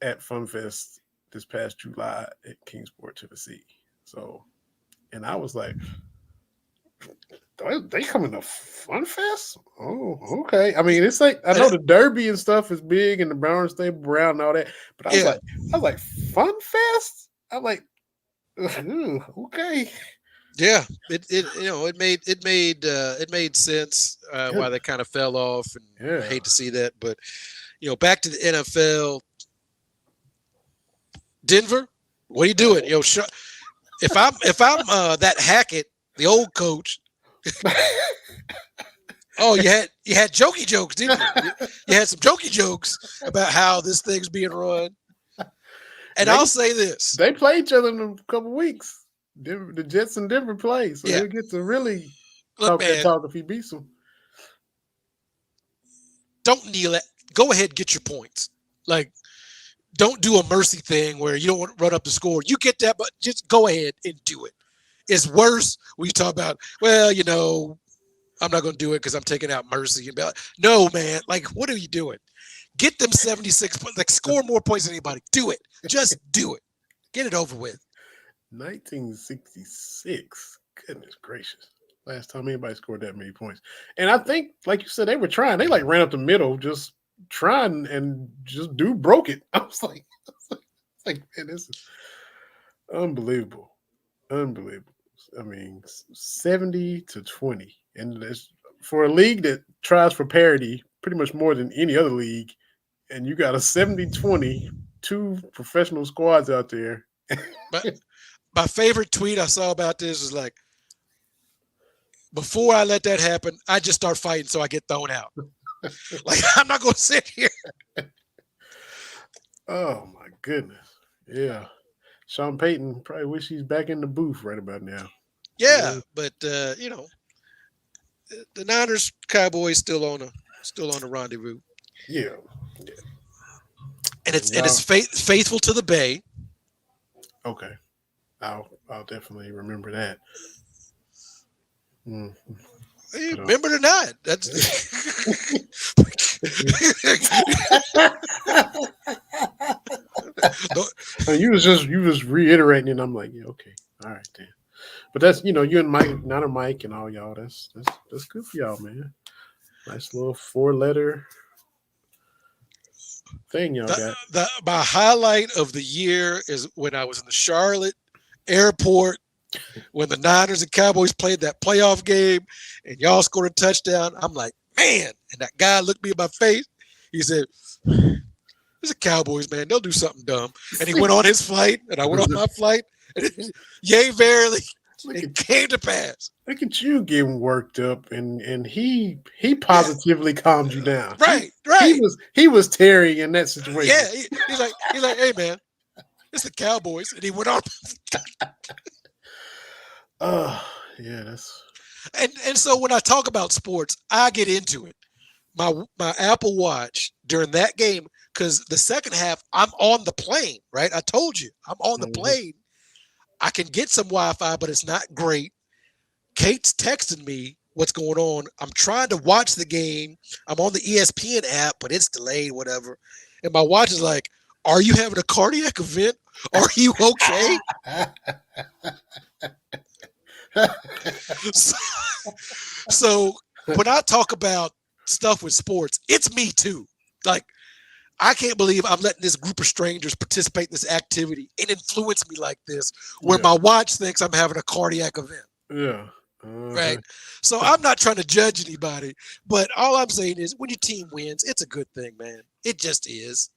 at Fun Fest this past July at Kingsport, Tennessee. So, and I was like, they coming to Fun Fest? Oh, okay. I mean, it's like, I know the Derby and stuff is big and the Brown Stable Brown and all that, but I was like, Fun Fest? I'm like, okay. Yeah, it made sense why they kind of fell off, and I hate to see that, but back to the NFL. Denver, what are you doing? If I'm that Hackett, the old coach. Oh, you had jokey jokes, didn't you? You had some jokey jokes about how this thing's being run. And I'll say this: they play each other in a couple of weeks. The Jets and Denver play, so they'll get to really talk if he beats them. Don't kneel. Go ahead and get your points. Like, don't do a mercy thing where you don't want to run up the score. You get that, but just go ahead and do it. It's worse when you talk about, well, I'm not going to do it because I'm taking out mercy. No, man. Like, what are you doing? Get them 76 points. Like, score more points than anybody. Do it. Just do it. Get it over with. 1966. Goodness gracious. Last time anybody scored that many points. And I think, like you said, they were trying. They ran up the middle, just trying, and just dude broke it. I was like, man, this is unbelievable. Unbelievable. I mean, 70-20. And there's for a league that tries for parity pretty much more than any other league, and you got a 70-20, two professional squads out there. But my favorite tweet I saw about this was like, before I let that happen, I just start fighting so I get thrown out. Like, I'm not going to sit here. Oh, my goodness. Yeah. Sean Payton probably wish he's back in the booth right about now. Yeah, but, you know, the Niners Cowboys still on a rendezvous. Yeah. And it's faithful to the Bay. Okay. I'll definitely remember that. Hey, remember it or not? That's you was just reiterating, and I'm like, yeah, okay, all right then. But that's you and Mike, not a Mike, and all y'all. That's good for y'all, man. Nice little 4-letter thing y'all got. My highlight of the year is when I was in the Charlotte airport when the Niners and Cowboys played that playoff game and y'all scored a touchdown. I'm like, man. And that guy looked me in my face. He said, "This is Cowboys, man. They'll do something dumb." And he went on his flight, and I went on my flight. And yay, verily, it came to pass. Look at you getting worked up, and he positively calmed you down. Right. He was Terry in that situation. Yeah, he's like, hey, man, it's the Cowboys. And he went on. Yeah, that's and so when I talk about sports, I get into it. My Apple Watch during that game, because the second half I'm on the plane, right? I told you I'm on the plane. I can get some Wi-Fi, but it's not great. Kate's texting me what's going on. I'm trying to watch the game. I'm on the ESPN app, but it's delayed, whatever. And my watch is like, "Are you having a cardiac event? Are you okay?" So when I talk about stuff with sports, it's me too. Like, I can't believe I'm letting this group of strangers participate in this activity and influence me like this, where my watch thinks I'm having a cardiac event. Yeah. Right. So I'm not trying to judge anybody, but all I'm saying is when your team wins, it's a good thing, man. It just is.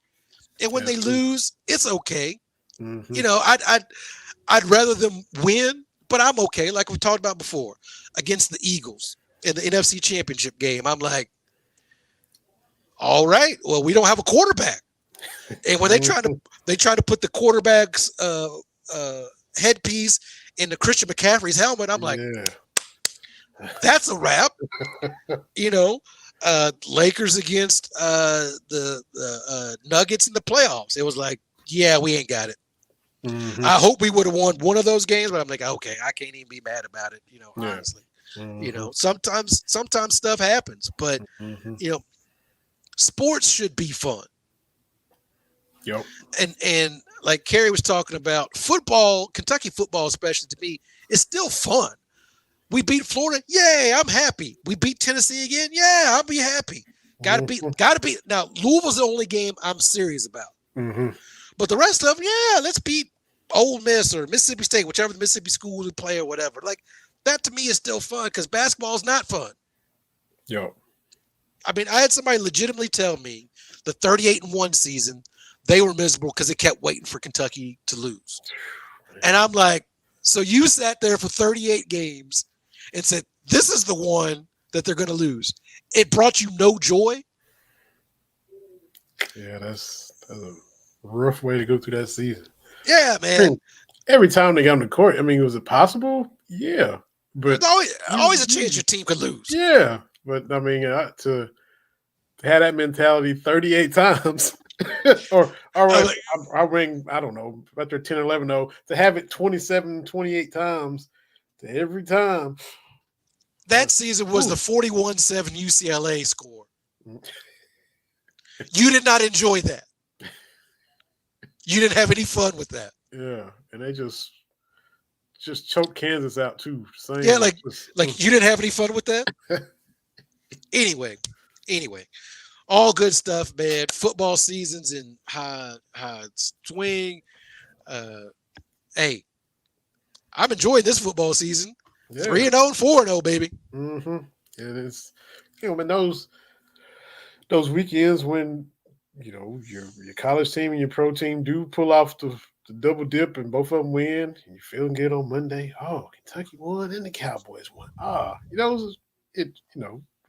And when they lose, it's okay. Mm-hmm. You know, I'd rather them win, but I'm okay. Like we talked about before, against the Eagles in the NFC Championship game, I'm like, all right, well, we don't have a quarterback. And when they try to put the quarterback's headpiece into Christian McCaffrey's helmet, I'm like, that's a wrap. You know, Lakers against the Nuggets in the playoffs. It was like, yeah, we ain't got it. Mm-hmm. I hope we would have won one of those games, but I'm like, okay, I can't even be mad about it. You know, honestly, you know, sometimes stuff happens, but you know, sports should be fun. Yep. And like Carrie was talking about, football, Kentucky football, especially to me, is still fun. We beat Florida, yay! I'm happy. We beat Tennessee again, yeah, I'll be happy. Gotta beat. Now, Louisville's the only game I'm serious about. Mm-hmm. But the rest of them, yeah, let's beat Ole Miss or Mississippi State, whichever the Mississippi school we play or whatever. Like, that to me is still fun because basketball is not fun. Yep. I mean, I had somebody legitimately tell me the 38-1 season, they were miserable because they kept waiting for Kentucky to lose. And I'm like, so you sat there for 38 games and said, this is the one that they're going to lose. It brought you no joy? Yeah, that's a rough way to go through that season. Yeah, man. I mean, every time they got on the court, I mean, was it possible? Yeah. But there's always a chance your team could lose. Yeah. But, I mean, to have that mentality 38 times, or I ring, I don't know, after 10 or 11, though, to have it 27, 28 times, to every time. That season was the 41-7 UCLA score. You did not enjoy that. You didn't have any fun with that. Yeah, and they just choked Kansas out too. Yeah, like you didn't have any fun with that. Anyway, all good stuff, man. Football season's in high swing. Hey, I'm enjoying this football season. 3-0, 4-0, baby. Mm-hmm. And And those weekends when your college team and your pro team do pull off the double dip and both of them win, and you feeling good on Monday. Oh, Kentucky won and the Cowboys won. It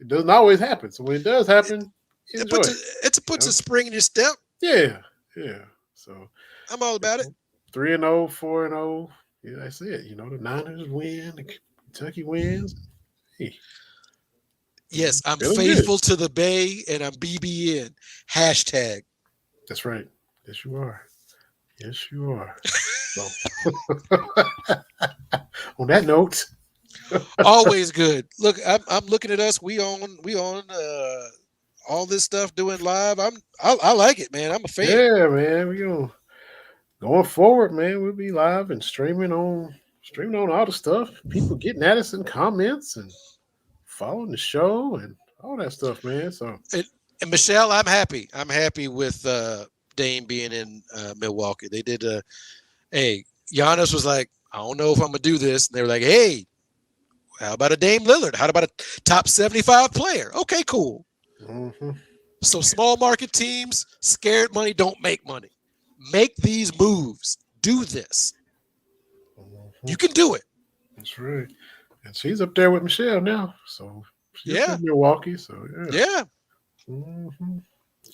doesn't always happen. So when it does happen, It enjoy puts it. it puts a spring in your step. Yeah, yeah. So I'm all about it. 3-0, 4-0. Yeah, that's it. The Niners win, the Kentucky wins. Hey, Yes, I'm feeling good. faithful to the Bay and I'm BBN. Hashtag. That's right. Yes, you are. Yes, you are. So, on that note, Always good. Look, I'm looking at us. We on all this stuff doing live. I like it, man. I'm a fan. yeah, man, going forward, man. We'll be live and streaming on all the stuff. People getting at us in comments and following the show and all that stuff, man. So, And Michelle, I'm happy. I'm happy with Dame being in Milwaukee. They did hey, Giannis was like, I don't know if I'm gonna do this. And they were like, hey, how about a Dame Lillard? How about a top 75 player? Okay, cool. mm-hmm. So small market teams, scared money don't make money. Make these moves. Do this. Mm-hmm. You can do it. That's right. And she's up there with Michelle now. So she's in Milwaukee. So Yeah. Mm-hmm.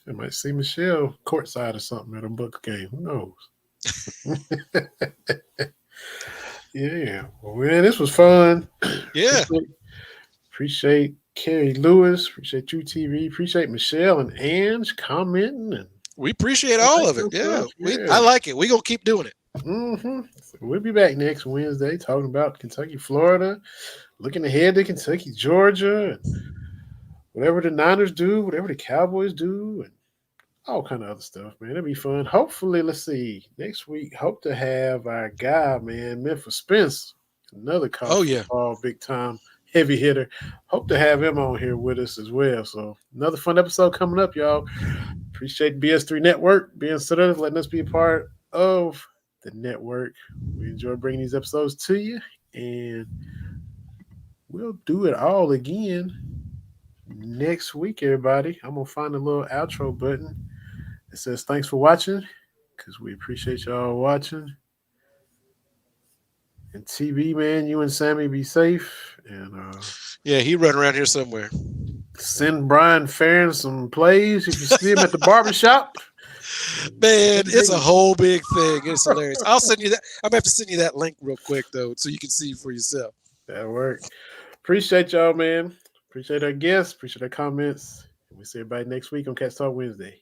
I might see Michelle courtside or something at a Bucks game. Who knows? Yeah. Well, man, this was fun. Yeah. Appreciate Carrie Lewis. Appreciate UTV. Appreciate Michelle and Ange commenting. And we appreciate all of it. Yeah. I like it. We're going to keep doing it. Mm-hmm. So we'll be back next Wednesday talking about Kentucky, Florida, looking ahead to Kentucky, Georgia, and whatever the Niners do, whatever the Cowboys do, and all kind of other stuff, man. It'll be fun. Hopefully, let's see, next week, hope to have our guy, man, Memphis Spence, another college football big time heavy hitter. Hope to have him on here with us as well. So another fun episode coming up, y'all. Appreciate BS3 Network being set up, letting us be a part of the network. We enjoy bringing these episodes to you, and we'll do it all again next week, everybody. I'm going to find a little outro button. It says thanks for watching, because we appreciate y'all watching. And TV, man, you and Sammy be safe. And yeah, he run around here somewhere. Send Brian Farron some plays if you see him at the barbershop. Man, it's a whole big thing. It's hilarious. I'll send you that. I'm gonna have to send you that link real quick though, so you can see for yourself. That works. Appreciate y'all, man. Appreciate our guests. Appreciate our comments. And we'll see everybody next week on Cats Talk Wednesday.